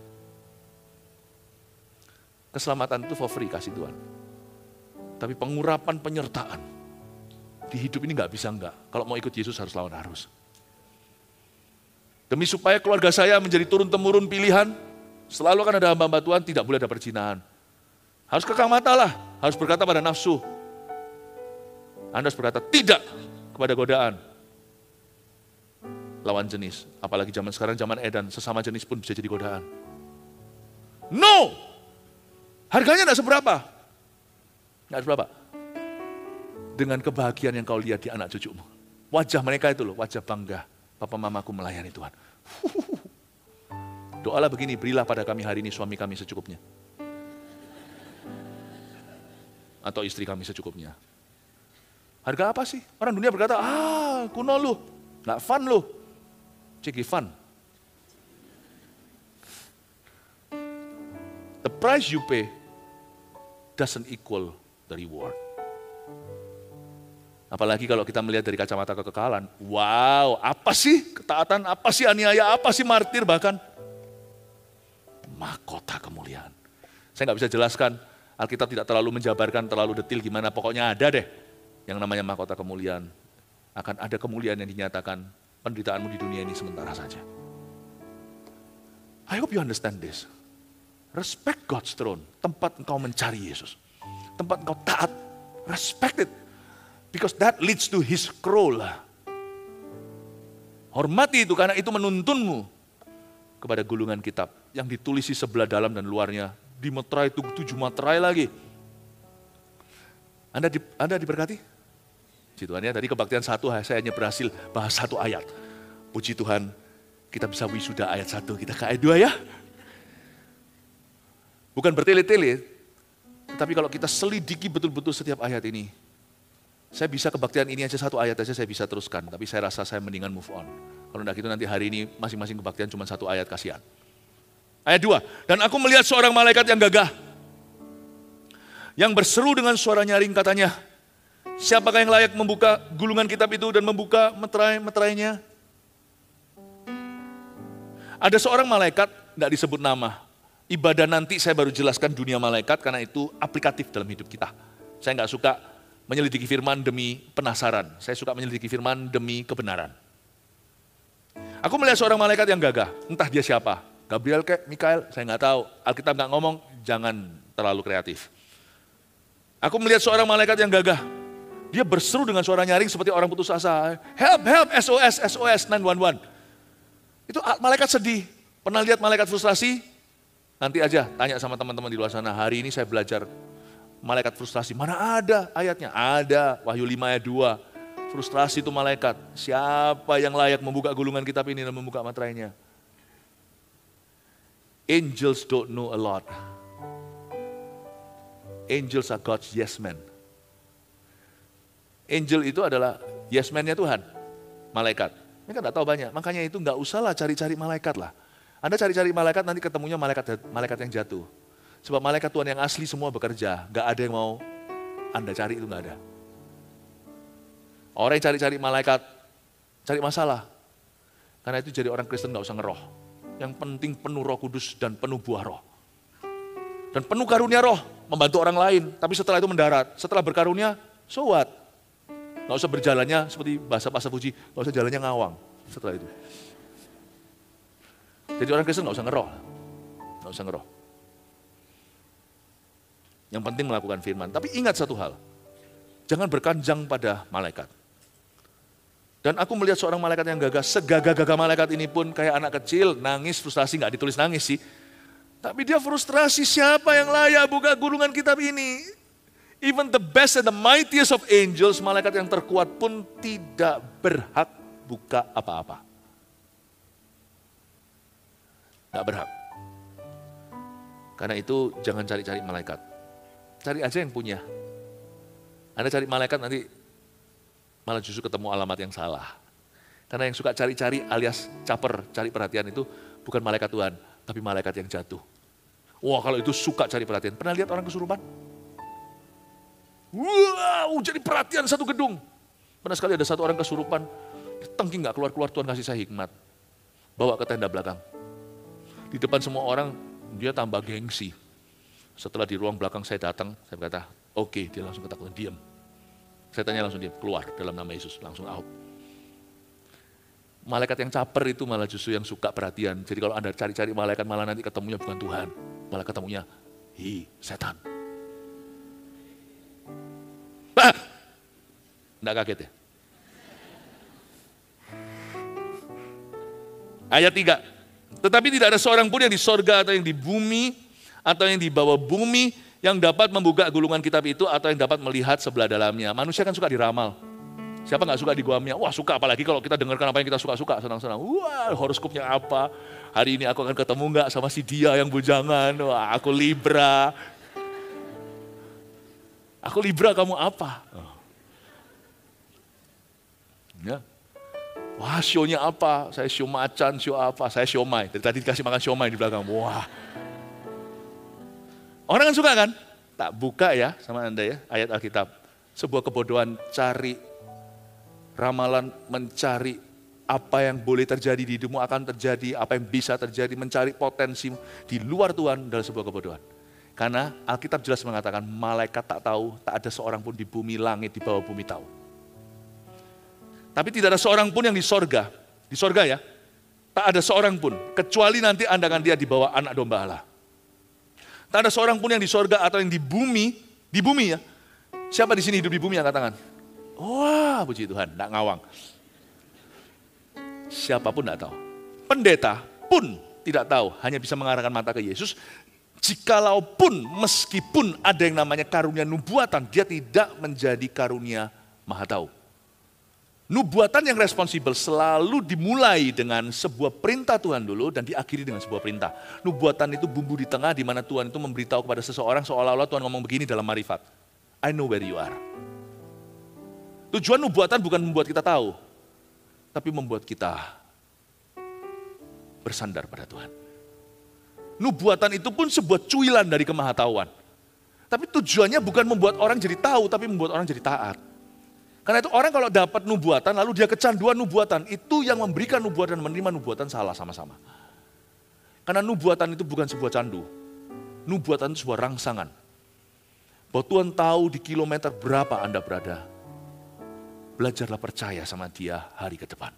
Keselamatan itu for free, kasih Tuhan. Tapi pengurapan penyertaan, di hidup ini nggak bisa enggak. Kalau mau ikut Yesus harus lawan arus. Demi supaya keluarga saya menjadi turun-temurun pilihan, selalu akan ada hamba-hamba Tuhan, tidak boleh ada perzinahan. Harus kekang mata lah, harus berkata pada nafsu. Anda harus berkata tidak kepada godaan. Lawan jenis, apalagi zaman sekarang, zaman edan, sesama jenis pun bisa jadi godaan. No! Harganya tidak seberapa. Tidak seberapa. Dengan kebahagiaan yang kau lihat di anak cucumu. Wajah mereka itu loh, wajah bangga. Papa mamaku melayani Tuhan. Doalah begini, berilah pada kami hari ini suami kami secukupnya. Atau istri kami secukupnya. Harga apa sih? Orang dunia berkata, kuno lu, gak fun lu. Ciki fun. The price you pay doesn't equal the reward. Apalagi kalau kita melihat dari kacamata kekekalan. Wow, apa sih ketaatan, apa sih aniaya, apa sih martir bahkan. Mahkota kemuliaan. Saya nggak bisa jelaskan, Alkitab tidak terlalu menjabarkan terlalu detil gimana, pokoknya ada deh yang namanya mahkota kemuliaan. Akan ada kemuliaan yang dinyatakan, penderitaanmu di dunia ini sementara saja. I hope you understand this. Respect God's throne, tempat engkau mencari Yesus. Tempat engkau taat, respect it. Because that leads to his scroll. Hormati itu karena itu menuntunmu kepada gulungan kitab yang ditulisi sebelah dalam dan luarnya. Di meterai itu 7 materai lagi. Anda diberkati? Puji Tuhan ya, tadi kebaktian 1 saya hanya berhasil bahas 1 ayat. Puji Tuhan, kita bisa wisuda ayat 1, kita ke ayat 2 ya. Bukan bertele-tele, tetapi kalau kita selidiki betul-betul setiap ayat ini, saya bisa kebaktian ini aja 1 ayat aja saya bisa teruskan, tapi saya rasa saya mendingan move on. Kalau enggak gitu nanti hari ini masing-masing kebaktian cuma 1 ayat, kasihan. Ayat 2, dan aku melihat seorang malaikat yang gagah, yang berseru dengan suara nyaring katanya, siapakah yang layak membuka gulungan kitab itu dan membuka meterai-meterainya? Ada seorang malaikat, tidak disebut nama. Ibadah nanti saya baru jelaskan dunia malaikat karena itu aplikatif dalam hidup kita. Saya nggak suka menyelidiki firman demi penasaran. Saya suka menyelidiki firman demi kebenaran. Aku melihat seorang malaikat yang gagah, entah dia siapa. Gabriel kayak Mikael, saya nggak tahu. Alkitab nggak ngomong, jangan terlalu kreatif. Aku melihat seorang malaikat yang gagah. Dia berseru dengan suara nyaring seperti orang putus asa. Help, help, SOS, SOS, 911. Itu malaikat sedih. Pernah lihat malaikat frustrasi? Nanti aja tanya sama teman-teman di luar sana. Hari ini saya belajar malaikat frustrasi. Mana ada ayatnya? Ada, Wahyu 5 ayat 2. Frustrasi itu malaikat. Siapa yang layak membuka gulungan kitab ini dan membuka materainya? Angels don't know a lot. Angels are God's yes man. Angel itu adalah yes man-nya Tuhan, malaikat. Mereka nggak tahu banyak, makanya itu nggak usahlah cari-cari malaikat lah. Anda cari-cari malaikat nanti ketemunya malaikat yang jatuh. Sebab malaikat Tuhan yang asli semua bekerja, nggak ada yang mau Anda cari, itu nggak ada. Orang yang cari-cari malaikat, cari masalah. Karena itu jadi orang Kristen nggak usah ngeroh. Yang penting penuh Roh Kudus dan penuh buah Roh. Dan penuh karunia Roh, membantu orang lain. Tapi setelah itu mendarat, setelah berkarunia, so what? Nggak usah berjalannya seperti bahasa Pastor Puji, nggak usah jalannya ngawang setelah itu. Jadi orang Kristen nggak usah ngeroh. Nggak usah ngeroh. Yang penting melakukan firman. Tapi ingat satu hal, jangan berkanjang pada malaikat. Dan aku melihat seorang malaikat yang gagah, segagah-gagah malaikat ini pun kayak anak kecil, nangis, frustasi, nggak ditulis nangis sih. Tapi dia frustrasi, siapa yang layak buka gulungan kitab ini? Even the best and the mightiest of angels, malaikat yang terkuat pun tidak berhak buka apa-apa. Nggak berhak. Karena itu jangan cari-cari malaikat. Cari aja yang punya. Anda cari malaikat nanti malah justru ketemu alamat yang salah. Karena yang suka cari-cari alias caper, cari perhatian itu bukan malaikat Tuhan, tapi malaikat yang jatuh. Wah, kalau itu suka cari perhatian. Pernah lihat orang kesurupan? Wow, jadi perhatian satu gedung. Pernah sekali ada satu orang kesurupan, tengking nggak keluar-keluar, Tuhan kasih saya hikmat. Bawa ke tenda belakang. Di depan semua orang, dia tambah gengsi. Setelah di ruang belakang saya datang, saya berkata, oke, dia langsung ketakutan, diam. Saya tanya langsung, dia keluar dalam nama Yesus, langsung out. Malaikat yang caper itu malah justru yang suka perhatian. Jadi kalau Anda cari-cari malaikat, malah nanti ketemunya bukan Tuhan. Malah ketemunya, setan. Nggak kaget ya? Ayat 3. Tetapi tidak ada seorang pun yang di sorga atau yang di bumi atau yang di bawah bumi yang dapat membuka gulungan kitab itu atau yang dapat melihat sebelah dalamnya. Manusia kan suka diramal. Siapa nggak suka digua-gua? Wah, suka, apalagi kalau kita dengarkan apa yang kita suka-suka, senang-senang. Wah, horoskopnya apa? Hari ini aku akan ketemu nggak sama si dia yang bujangan? Wah, aku Libra. Aku Libra, kamu apa? Ya. Wah, show-nya apa? Saya show macan, show apa? Saya siomay. Dari tadi dikasih makan siomay di belakang. Wah. Orang kan suka kan? Tak buka ya sama Anda ya, ayat Alkitab. Sebuah kebodohan, cari ramalan, mencari apa yang boleh terjadi di hidupmu akan terjadi, apa yang bisa terjadi, mencari potensi di luar Tuhan adalah sebuah kebodohan. Karena Alkitab jelas mengatakan malaikat tak tahu, tak ada seorang pun di bumi, langit, di bawah bumi tahu. Tapi tidak ada seorang pun yang di sorga ya, tak ada seorang pun, kecuali nanti Anda akan lihat di bawah anak domba Allah. Tak ada seorang pun yang di sorga atau yang di bumi ya. Siapa di sini hidup di bumi, angkat tangan. Wah, puji Tuhan, enggak ngawang. Siapapun enggak tahu. Pendeta pun tidak tahu, hanya bisa mengarahkan mata ke Yesus. Jikalaupun meskipun ada yang namanya karunia nubuatan, dia tidak menjadi karunia maha tahu. Nubuatan yang responsibel selalu dimulai dengan sebuah perintah Tuhan dulu dan diakhiri dengan sebuah perintah. Nubuatan itu bumbu di tengah di mana Tuhan itu memberitahu kepada seseorang seolah-olah Tuhan ngomong begini dalam marifat. I know where you are. Tujuan nubuatan bukan membuat kita tahu, tapi membuat kita bersandar pada Tuhan. Nubuatan itu pun sebuah cuilan dari kemahatauan. Tapi tujuannya bukan membuat orang jadi tahu, tapi membuat orang jadi taat. Karena itu orang kalau dapat nubuatan, lalu dia kecanduan nubuatan, itu yang memberikan nubuatan dan menerima nubuatan salah sama-sama. Karena nubuatan itu bukan sebuah candu. Nubuatan itu sebuah rangsangan. Bahwa Tuhan tahu di kilometer berapa Anda berada. Belajarlah percaya sama dia hari ke depan.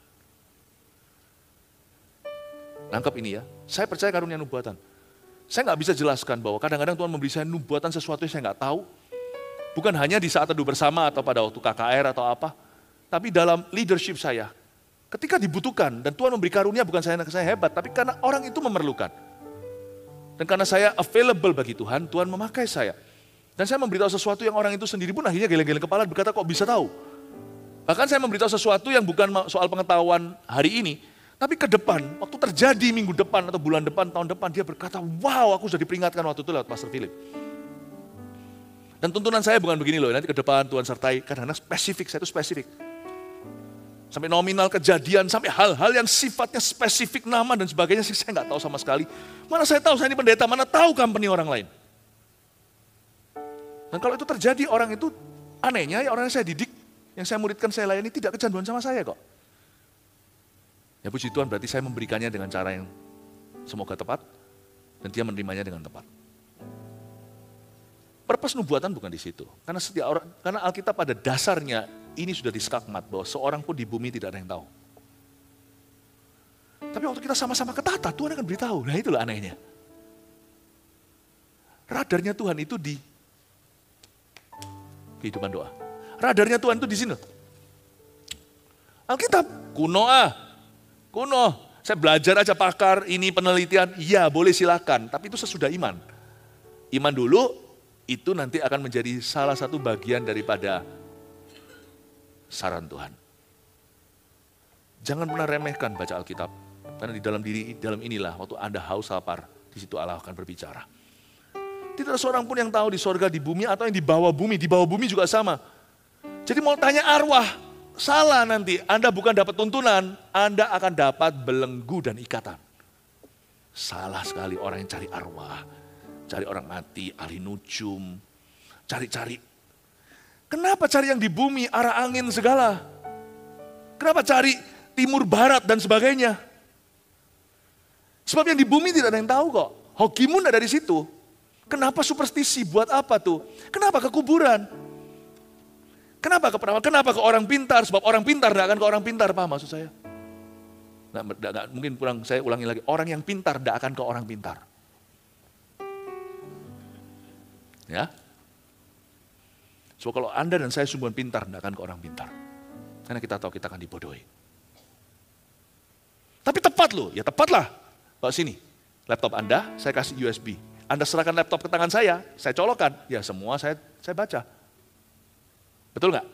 Nangkap ini ya, saya percaya karunia nubuatan. Saya nggak bisa jelaskan bahwa kadang-kadang Tuhan memberi saya nubuatan sesuatu yang saya nggak tahu. Bukan hanya di saat teduh bersama atau pada waktu KKR atau apa. Tapi dalam leadership saya. Ketika dibutuhkan dan Tuhan memberi karunia bukan saya hebat. Tapi karena orang itu memerlukan. Dan karena saya available bagi Tuhan, Tuhan memakai saya. Dan saya memberitahu sesuatu yang orang itu sendiri pun akhirnya geleng-geleng kepala berkata kok bisa tahu. Bahkan saya memberitahu sesuatu yang bukan soal pengetahuan hari ini. Tapi ke depan, waktu terjadi minggu depan atau bulan depan, tahun depan, dia berkata, wow, aku sudah diperingatkan waktu itu lewat Pastor Philip. Dan tuntunan saya bukan begini loh, nanti ke depan Tuhan sertai, kadang-kadang spesifik, saya itu spesifik. Sampai nominal kejadian, sampai hal-hal yang sifatnya spesifik nama dan sebagainya, saya nggak tahu sama sekali. Mana saya tahu, saya ini pendeta, mana tahu company orang lain. Dan kalau itu terjadi, orang itu anehnya, ya orang yang saya didik, yang saya muridkan, saya layani, tidak kecanduan sama saya kok. Ya puji Tuhan, berarti saya memberikannya dengan cara yang semoga tepat, dan dia menerimanya dengan tepat. Purpose nubuatan bukan di situ. Karena Alkitab pada dasarnya ini sudah diskakmat bahwa seorang pun di bumi tidak ada yang tahu. Tapi waktu kita sama-sama ketata, Tuhan akan beritahu. Nah itulah anehnya. Radarnya Tuhan itu di kehidupan doa. Radarnya Tuhan itu di sini. Alkitab, kuno. Saya belajar aja pakar, ini penelitian, iya boleh silakan. Tapi itu sesudah iman. Iman dulu, itu nanti akan menjadi salah satu bagian daripada saran Tuhan. Jangan pernah remehkan baca Alkitab. Karena di dalam inilah, waktu Anda haus lapar, di situ Allah akan berbicara. Tidak ada seorang pun yang tahu di sorga, di bumi, atau yang di bawah bumi juga sama. Jadi mau tanya arwah, salah nanti. Anda bukan dapat tuntunan, Anda akan dapat belenggu dan ikatan. Salah sekali orang yang cari arwah. Cari orang mati, ahli nujum, cari-cari. Kenapa cari yang di bumi, arah angin segala? Kenapa cari timur, barat, dan sebagainya? Sebab yang di bumi tidak ada yang tahu kok. Hokimun ada di situ. Kenapa superstisi, buat apa tuh? Kenapa ke kuburan? Kenapa ke peramal? Kenapa ke orang pintar? Sebab orang pintar tidak akan ke orang pintar, paham maksud saya? Mungkin kurang, saya ulangi lagi. Orang yang pintar tidak akan ke orang pintar. Ya, so kalau Anda dan saya sungguhan pintar, tidak akan ke orang pintar. Karena kita tahu kita akan dibodohi. Tapi tepat loh, ya tepatlah. Bawa sini, laptop Anda, saya kasih USB. Anda serahkan laptop ke tangan saya colokkan. Ya semua saya baca. Betul nggak?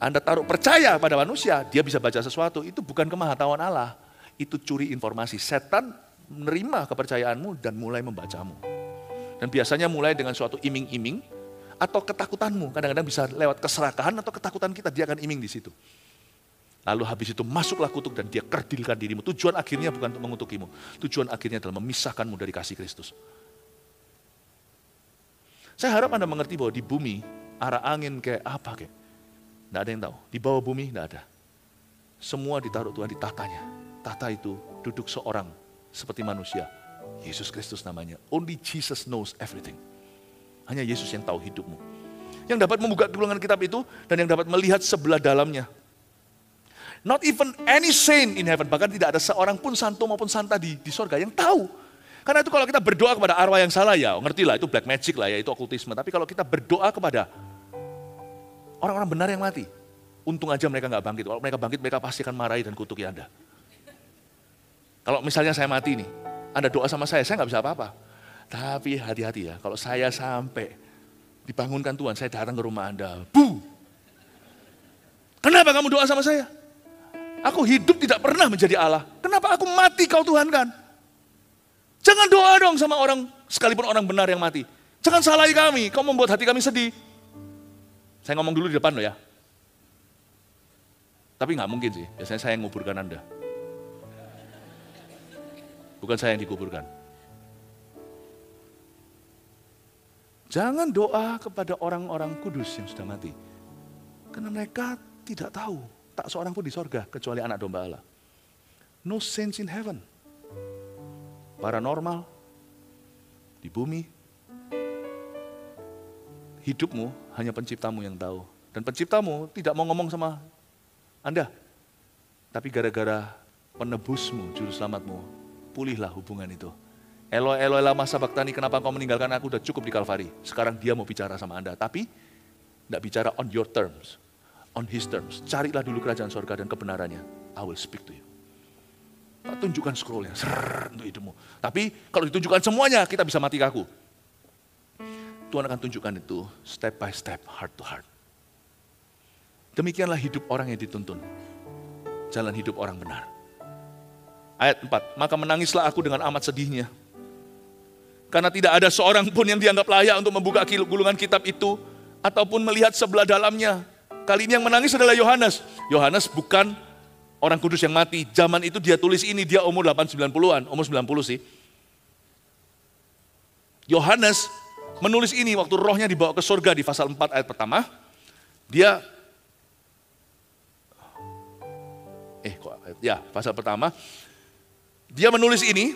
Anda taruh percaya pada manusia, dia bisa baca sesuatu. Itu bukan kemahatauan Allah. Itu curi informasi. Setan menerima kepercayaanmu dan mulai membacamu. Dan biasanya mulai dengan suatu iming-iming atau ketakutanmu. Kadang-kadang bisa lewat keserakahan atau ketakutan kita, dia akan iming di situ. Lalu habis itu masuklah kutuk dan dia kerdilkan dirimu. Tujuan akhirnya bukan untuk mengutukimu. Tujuan akhirnya adalah memisahkanmu dari kasih Kristus. Saya harap Anda mengerti bahwa di bumi, arah angin kayak apa kayak. Tidak ada yang tahu. Di bawah bumi tidak ada. Semua ditaruh Tuhan di tahtanya. Tahta itu duduk seorang seperti manusia. Yesus Kristus namanya. Only Jesus knows everything. Hanya Yesus yang tahu hidupmu. Yang dapat membuka gulungan kitab itu dan yang dapat melihat sebelah dalamnya. Not even any saint in heaven. Bahkan tidak ada seorang pun santo maupun santa di sorga yang tahu. Karena itu kalau kita berdoa kepada arwah yang salah ya, ngerti lah itu black magic lah ya, itu okultisme. Tapi kalau kita berdoa kepada orang-orang benar yang mati, untung aja mereka nggak bangkit. Kalau mereka bangkit, mereka pasti akan marahi dan kutuki Anda. Kalau misalnya saya mati nih, Anda doa sama saya nggak bisa apa-apa. Tapi hati-hati ya, kalau saya sampai dibangunkan Tuhan, saya datang ke rumah Anda. Bu! Kenapa kamu doa sama saya? Aku hidup tidak pernah menjadi Allah. Kenapa aku mati kau Tuhan kan? Jangan doa dong sama orang, sekalipun orang benar yang mati. Jangan salahi kami, kau membuat hati kami sedih. Saya ngomong dulu di depan loh ya. Tapi nggak mungkin sih, biasanya saya yang nguburkan Anda. Bukan saya yang dikuburkan. Jangan doa kepada orang-orang kudus yang sudah mati. Karena mereka tidak tahu, tak seorang pun di sorga, kecuali anak domba Allah. No saints in heaven. Paranormal, di bumi, hidupmu hanya penciptamu yang tahu. Dan penciptamu tidak mau ngomong sama Anda. Tapi gara-gara penebusmu, juru selamatmu, pulihlah hubungan itu. Eloi, Eloi lama sabachthani, kenapa kau meninggalkan aku, udah cukup di Kalvari. Sekarang dia mau bicara sama Anda, tapi tidak bicara on your terms, on his terms. Carilah dulu kerajaan sorga dan kebenarannya. I will speak to you. Tunjukkan scrollnya, untuk hidupmu. Tapi kalau ditunjukkan semuanya, kita bisa mati kaku. Tuhan akan tunjukkan itu step by step, heart to heart. Demikianlah hidup orang yang dituntun. Jalan hidup orang benar. Ayat 4, maka menangislah aku dengan amat sedihnya. Karena tidak ada seorang pun yang dianggap layak untuk membuka gulungan kitab itu, ataupun melihat sebelah dalamnya. Kali ini yang menangis adalah Yohanes. Yohanes bukan orang kudus yang mati. Zaman itu dia tulis ini, dia umur 8-90-an, umur 90 sih. Yohanes menulis ini waktu rohnya dibawa ke surga di pasal 4 ayat pertama. Dia, pasal pertama. Dia menulis ini,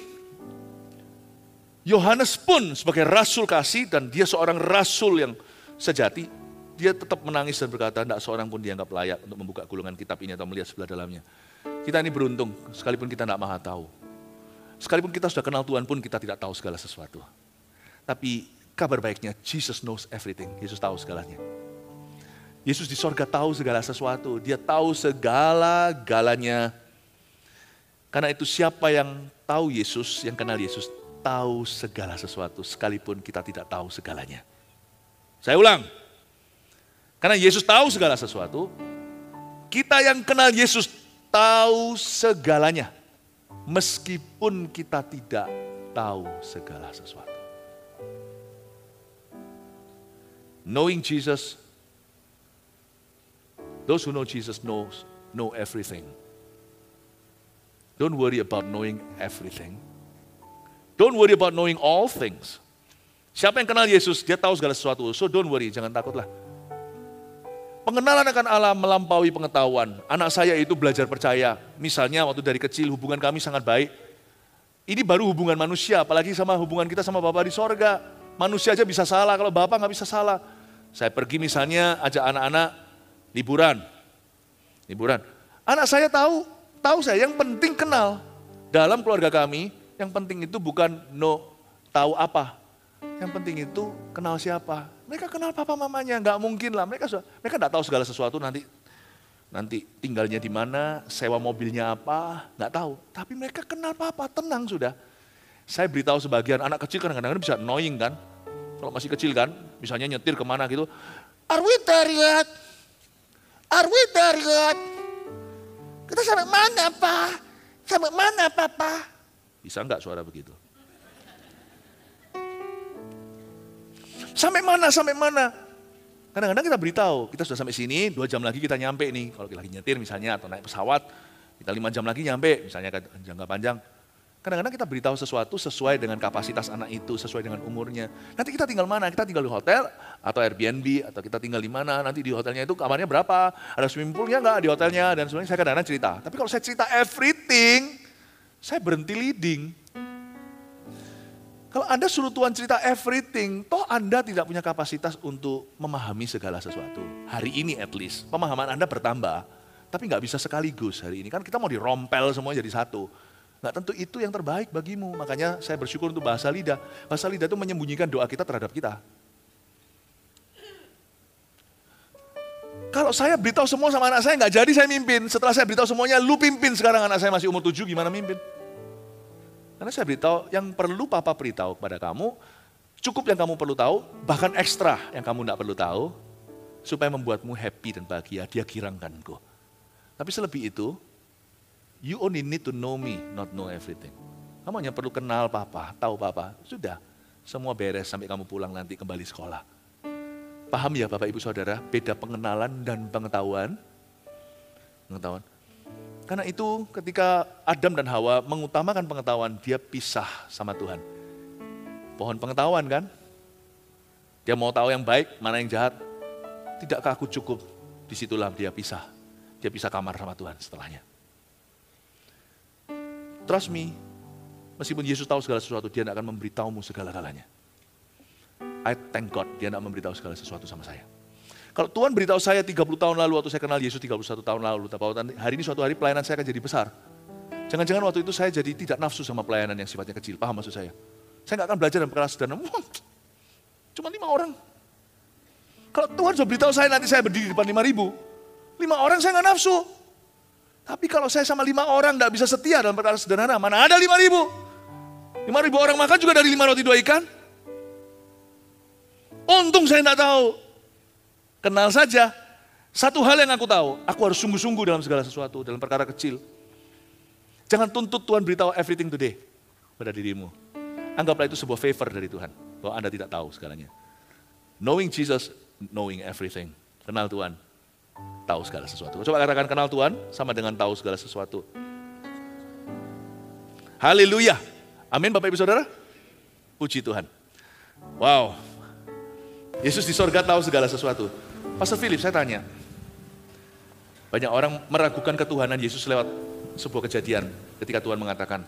Yohanes pun sebagai rasul kasih dan dia seorang rasul yang sejati, dia tetap menangis dan berkata, tidak seorang pun dianggap layak untuk membuka gulungan kitab ini atau melihat sebelah dalamnya. Kita ini beruntung, sekalipun kita tidak maha tahu. Sekalipun kita sudah kenal Tuhan pun kita tidak tahu segala sesuatu. Tapi kabar baiknya, Jesus knows everything. Yesus tahu segalanya. Yesus di sorga tahu segala sesuatu. Dia tahu segala-galanya. Karena itu siapa yang tahu Yesus, yang kenal Yesus, tahu segala sesuatu. Sekalipun kita tidak tahu segalanya. Saya ulang. Karena Yesus tahu segala sesuatu. Kita yang kenal Yesus tahu segalanya. Meskipun kita tidak tahu segala sesuatu. Knowing Jesus, those who know Jesus know everything. Don't worry about knowing everything. Don't worry about knowing all things. Siapa yang kenal Yesus, dia tahu segala sesuatu. So don't worry, jangan takutlah. Pengenalan akan Allah melampaui pengetahuan. Anak saya itu belajar percaya. Misalnya waktu dari kecil hubungan kami sangat baik. Ini baru hubungan manusia, apalagi sama hubungan kita sama Bapa di sorga. Manusia aja bisa salah, kalau Bapa nggak bisa salah. Saya pergi misalnya ajak anak-anak liburan. Anak saya tahu saya, yang penting kenal. Dalam keluarga kami, yang penting itu bukan tahu apa. Yang penting itu kenal siapa. Mereka kenal papa mamanya, nggak mungkin lah. Mereka nggak tahu segala sesuatu nanti tinggalnya di mana, sewa mobilnya apa, nggak tahu. Tapi mereka kenal papa, tenang sudah. Saya beritahu sebagian anak kecil kadang-kadang bisa annoying kan. Kalau masih kecil kan, misalnya nyetir kemana gitu. Are we there yet? Are we there yet? Kita sampai mana, Pak? Sampai mana, Papa? Bisa enggak suara begitu? Sampai mana? Kadang-kadang kita beritahu, kita sudah sampai sini, 2 jam lagi kita nyampe nih. Kalau kita lagi nyetir misalnya, atau naik pesawat, kita 5 jam lagi nyampe, misalnya jangka panjang. Kadang-kadang kita beritahu sesuatu sesuai dengan kapasitas anak itu, sesuai dengan umurnya. Nanti kita tinggal mana? Kita tinggal di hotel, atau Airbnb, atau kita tinggal di mana, nanti di hotelnya itu kamarnya berapa, ada swimming poolnya enggak di hotelnya, dan sebagainya. Saya kadang-kadang cerita. Tapi kalau saya cerita everything, saya berhenti leading. Kalau Anda suruh Tuhan cerita everything, toh Anda tidak punya kapasitas untuk memahami segala sesuatu. Hari ini at least, pemahaman Anda bertambah, tapi nggak bisa sekaligus hari ini. Kan kita mau dirompel semua jadi satu. Nggak tentu itu yang terbaik bagimu. Makanya saya bersyukur untuk bahasa lidah. Bahasa lidah itu menyembunyikan doa kita terhadap kita. Kalau saya beritahu semua sama anak saya, nggak jadi saya mimpin. Setelah saya beritahu semuanya, lu pimpin sekarang anak saya masih umur 7, gimana mimpin? Karena saya beritahu, yang perlu papa beritahu kepada kamu, cukup yang kamu perlu tahu, bahkan ekstra yang kamu nggak perlu tahu, supaya membuatmu happy dan bahagia, dia girangkanku. Tapi selebih itu, you only need to know me, not know everything. Kamu hanya perlu kenal papa, tahu papa, sudah. Semua beres sampai kamu pulang nanti kembali sekolah. Paham ya Bapak Ibu Saudara, beda pengenalan dan pengetahuan. Karena itu ketika Adam dan Hawa mengutamakan pengetahuan, dia pisah sama Tuhan. Pohon pengetahuan kan? Dia mau tahu yang baik, mana yang jahat. Tidakkah aku cukup? Disitulah dia pisah. Dia pisah kamar sama Tuhan setelahnya. Trust me, meskipun Yesus tahu segala sesuatu, dia tidak akan memberitahumu segala-galanya. I thank God, dia tidak memberitahu segala sesuatu sama saya. Kalau Tuhan beritahu saya 30 tahun lalu, waktu saya kenal Yesus 31 tahun lalu, hari ini suatu hari pelayanan saya akan jadi besar. Jangan-jangan waktu itu saya jadi tidak nafsu sama pelayanan yang sifatnya kecil, paham maksud saya? Saya nggak akan belajar dalam perkara sederhana, cuma 5 orang. Kalau Tuhan sudah beritahu saya nanti saya berdiri di depan 5.000, 5 orang saya nggak nafsu. Tapi kalau saya sama 5 orang nggak bisa setia dalam perkara sederhana, mana ada 5.000? 5.000 orang makan juga dari 5 roti 2 ikan. Untung saya tidak tahu. Kenal saja. Satu hal yang aku tahu, aku harus sungguh-sungguh dalam segala sesuatu, dalam perkara kecil. Jangan tuntut Tuhan beritahu everything today pada dirimu. Anggaplah itu sebuah favor dari Tuhan, bahwa Anda tidak tahu segalanya. Knowing Jesus, knowing everything. Kenal Tuhan, tahu segala sesuatu. Coba katakan kenal Tuhan sama dengan tahu segala sesuatu. Haleluya. Amin Bapak Ibu Saudara. Puji Tuhan. Wow. Yesus di sorga tahu segala sesuatu. Pastor Philip, saya tanya. Banyak orang meragukan ketuhanan Yesus lewat sebuah kejadian ketika Tuhan mengatakan,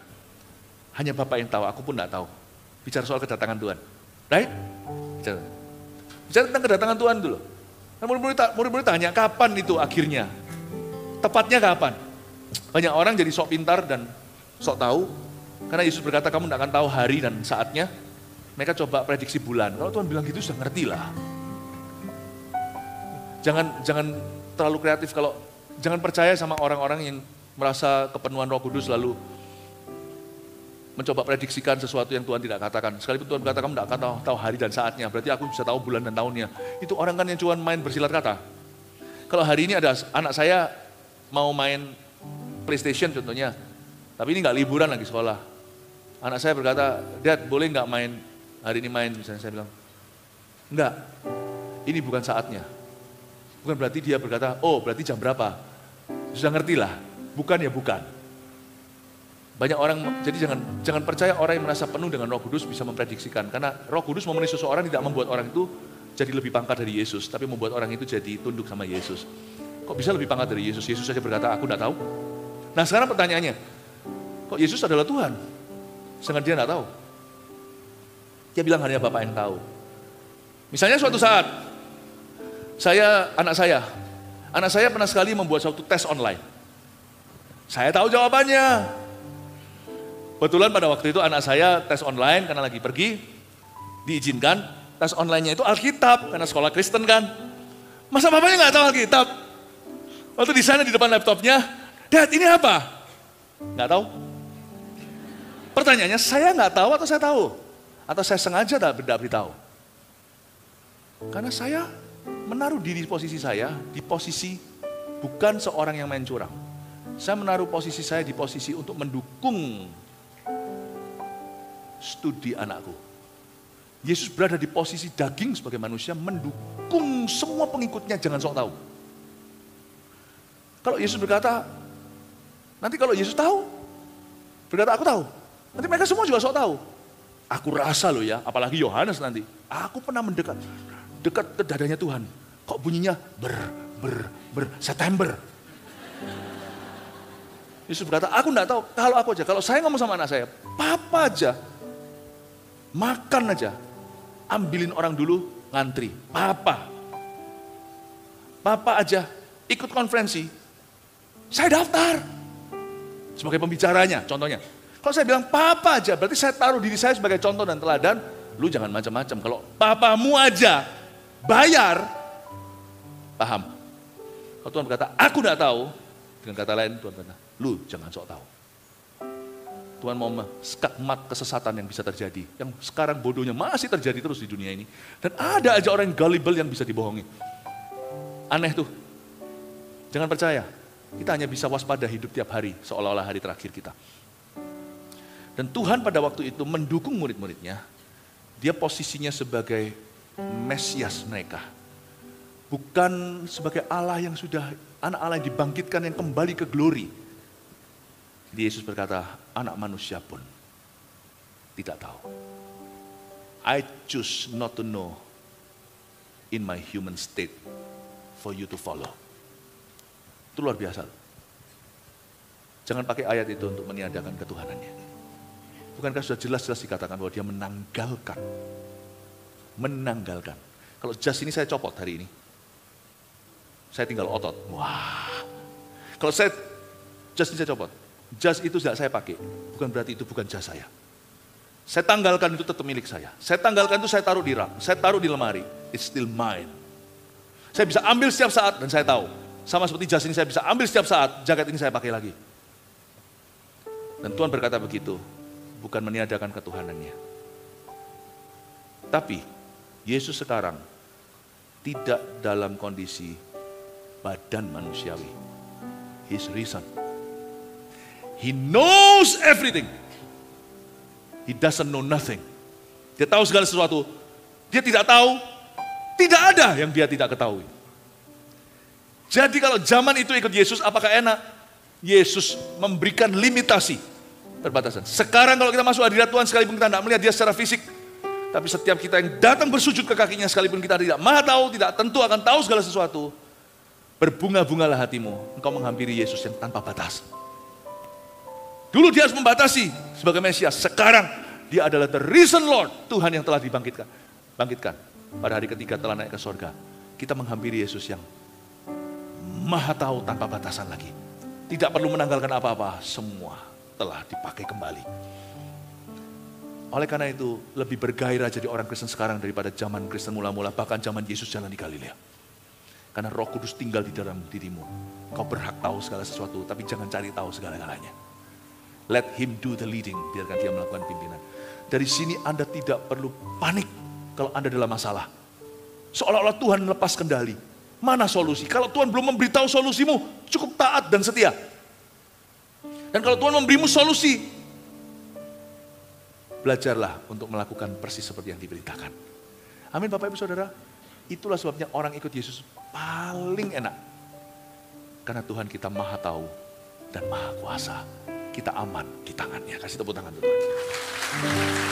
hanya Bapak yang tahu, aku pun tidak tahu. Bicara soal kedatangan Tuhan. Right? Bicara tentang kedatangan Tuhan dulu. Nah, murid-murid tanya, kapan itu akhirnya? Tepatnya kapan? Banyak orang jadi sok pintar dan sok tahu. Karena Yesus berkata, kamu tidak akan tahu hari dan saatnya. Mereka coba prediksi bulan. Kalau Tuhan bilang gitu, sudah ngerti lah. Jangan terlalu kreatif. Jangan percaya sama orang-orang yang merasa kepenuhan Roh Kudus lalu mencoba prediksikan sesuatu yang Tuhan tidak katakan. Sekalipun Tuhan berkata, kamu tidak akan tahu hari dan saatnya. Berarti aku bisa tahu bulan dan tahunnya. Itu orang kan yang cuma main bersilat kata. Kalau hari ini ada anak saya mau main PlayStation contohnya. Tapi ini nggak liburan lagi sekolah. Anak saya berkata, Dad boleh nggak main hari ini main? Misalnya saya bilang, enggak, ini bukan saatnya. Bukan berarti dia berkata, oh berarti jam berapa? Sudah ngerti lah, bukan ya bukan. Banyak orang, jadi jangan percaya orang yang merasa penuh dengan Roh Kudus bisa memprediksikan. Karena Roh Kudus memenuhi seseorang tidak membuat orang itu jadi lebih pangkat dari Yesus, tapi membuat orang itu jadi tunduk sama Yesus. Kok bisa lebih pangkat dari Yesus? Yesus saja berkata, aku tidak tahu. Nah sekarang pertanyaannya, kok Yesus adalah Tuhan? Sedangkan dia tidak tahu. Dia bilang hanya Bapak yang tahu. Misalnya suatu saat, anak saya pernah sekali membuat suatu tes online. Saya tahu jawabannya. Kebetulan pada waktu itu anak saya tes online karena lagi pergi, diizinkan. Tes online-nya itu Alkitab, karena sekolah Kristen kan. Masa bapaknya nggak tahu Alkitab? Waktu di sana di depan laptopnya, Dad ini apa? Nggak tahu. Pertanyaannya, saya nggak tahu atau saya tahu? Atau saya sengaja tidak beritahu? Karena saya menaruh diri posisi saya, di posisi bukan seorang yang main curang. Saya menaruh posisi saya di posisi untuk mendukung studi anakku. Yesus berada di posisi daging sebagai manusia, mendukung semua pengikutnya, jangan sok tahu. Kalau Yesus berkata, nanti kalau Yesus tahu, berkata aku tahu, nanti mereka semua juga sok tahu. Aku rasa loh ya, apalagi Yohanes nanti, aku pernah dekat ke dadanya Tuhan. Kok bunyinya September. Yesus berkata, aku enggak tahu, kalau saya ngomong sama anak saya, papa aja, makan aja, ambilin orang dulu, ngantri, papa aja, ikut konferensi, saya daftar, sebagai pembicaranya, contohnya. Kalau saya bilang papa aja, berarti saya taruh diri saya sebagai contoh dan teladan, lu jangan macam-macam, kalau papamu aja, bayar, paham. Kalau Tuhan berkata, aku enggak tahu, dengan kata lain Tuhan berkata, lu jangan sok tahu. Tuhan mau skakmat kesesatan yang bisa terjadi. Yang sekarang bodohnya masih terjadi terus di dunia ini. Dan ada aja orang yang gullible yang bisa dibohongi. Aneh tuh. Jangan percaya. Kita hanya bisa waspada hidup tiap hari, seolah-olah hari terakhir kita. Dan Tuhan pada waktu itu mendukung murid-muridnya. Dia posisinya sebagai Mesias mereka. Bukan sebagai Allah yang sudah, anak Allah yang dibangkitkan, yang kembali ke glory. Jadi Yesus berkata, anak manusia pun tidak tahu. I choose not to know in my human state for you to follow. Itu luar biasa. Jangan pakai ayat itu untuk meniadakan ketuhanannya. Bukankah sudah jelas-jelas dikatakan bahwa dia menanggalkan. Menanggalkan. Kalau jas ini saya copot hari ini. Saya tinggal otot. Wah. Kalau jas ini saya copot. Jas itu tidak saya pakai, bukan berarti itu bukan jas saya. Saya tanggalkan itu tetap milik saya. Saya tanggalkan itu saya taruh di rak, saya taruh di lemari. It's still mine. Saya bisa ambil setiap saat dan saya tahu. Sama seperti jas ini saya bisa ambil setiap saat, jaket ini saya pakai lagi. Dan Tuhan berkata begitu, bukan meniadakan ketuhanannya. Tapi Yesus sekarang tidak dalam kondisi badan manusiawi. He's risen. He knows everything. He doesn't know nothing. Dia tahu segala sesuatu. Dia tidak tahu, tidak ada yang dia tidak ketahui. Jadi kalau zaman itu ikut Yesus, apakah enak? Yesus memberikan limitasi, perbatasan. Sekarang kalau kita masuk hadirat Tuhan, sekalipun kita tidak melihat dia secara fisik, tapi setiap kita yang datang bersujud ke kakinya, sekalipun kita tidak maha tahu, tidak tentu akan tahu segala sesuatu, berbunga-bungalah hatimu, engkau menghampiri Yesus yang tanpa batas. Dulu dia harus membatasi sebagai Mesias, sekarang dia adalah the risen Lord, Tuhan yang telah bangkitkan. Pada hari ketiga telah naik ke sorga. Kita menghampiri Yesus yang maha tahu tanpa batasan lagi. Tidak perlu menanggalkan apa-apa, semua telah dipakai kembali. Oleh karena itu, lebih bergairah jadi orang Kristen sekarang daripada zaman Kristen mula-mula, bahkan zaman Yesus jalan di Galilea. Karena Roh Kudus tinggal di dalam dirimu. Kau berhak tahu segala sesuatu, tapi jangan cari tahu segala-galanya. Let him do the leading, biarkan dia melakukan pimpinan. Dari sini Anda tidak perlu panik kalau Anda dalam masalah. Seolah-olah Tuhan lepas kendali. Mana solusi? Kalau Tuhan belum memberitahu solusimu, cukup taat dan setia. Dan kalau Tuhan memberimu solusi, belajarlah untuk melakukan persis seperti yang diberitakan. Amin Bapak Ibu Saudara. Itulah sebabnya orang ikut Yesus paling enak. Karena Tuhan kita maha tahu dan maha kuasa. Kita aman di tangannya. Kasih tepuk tangan untuk Tuhan.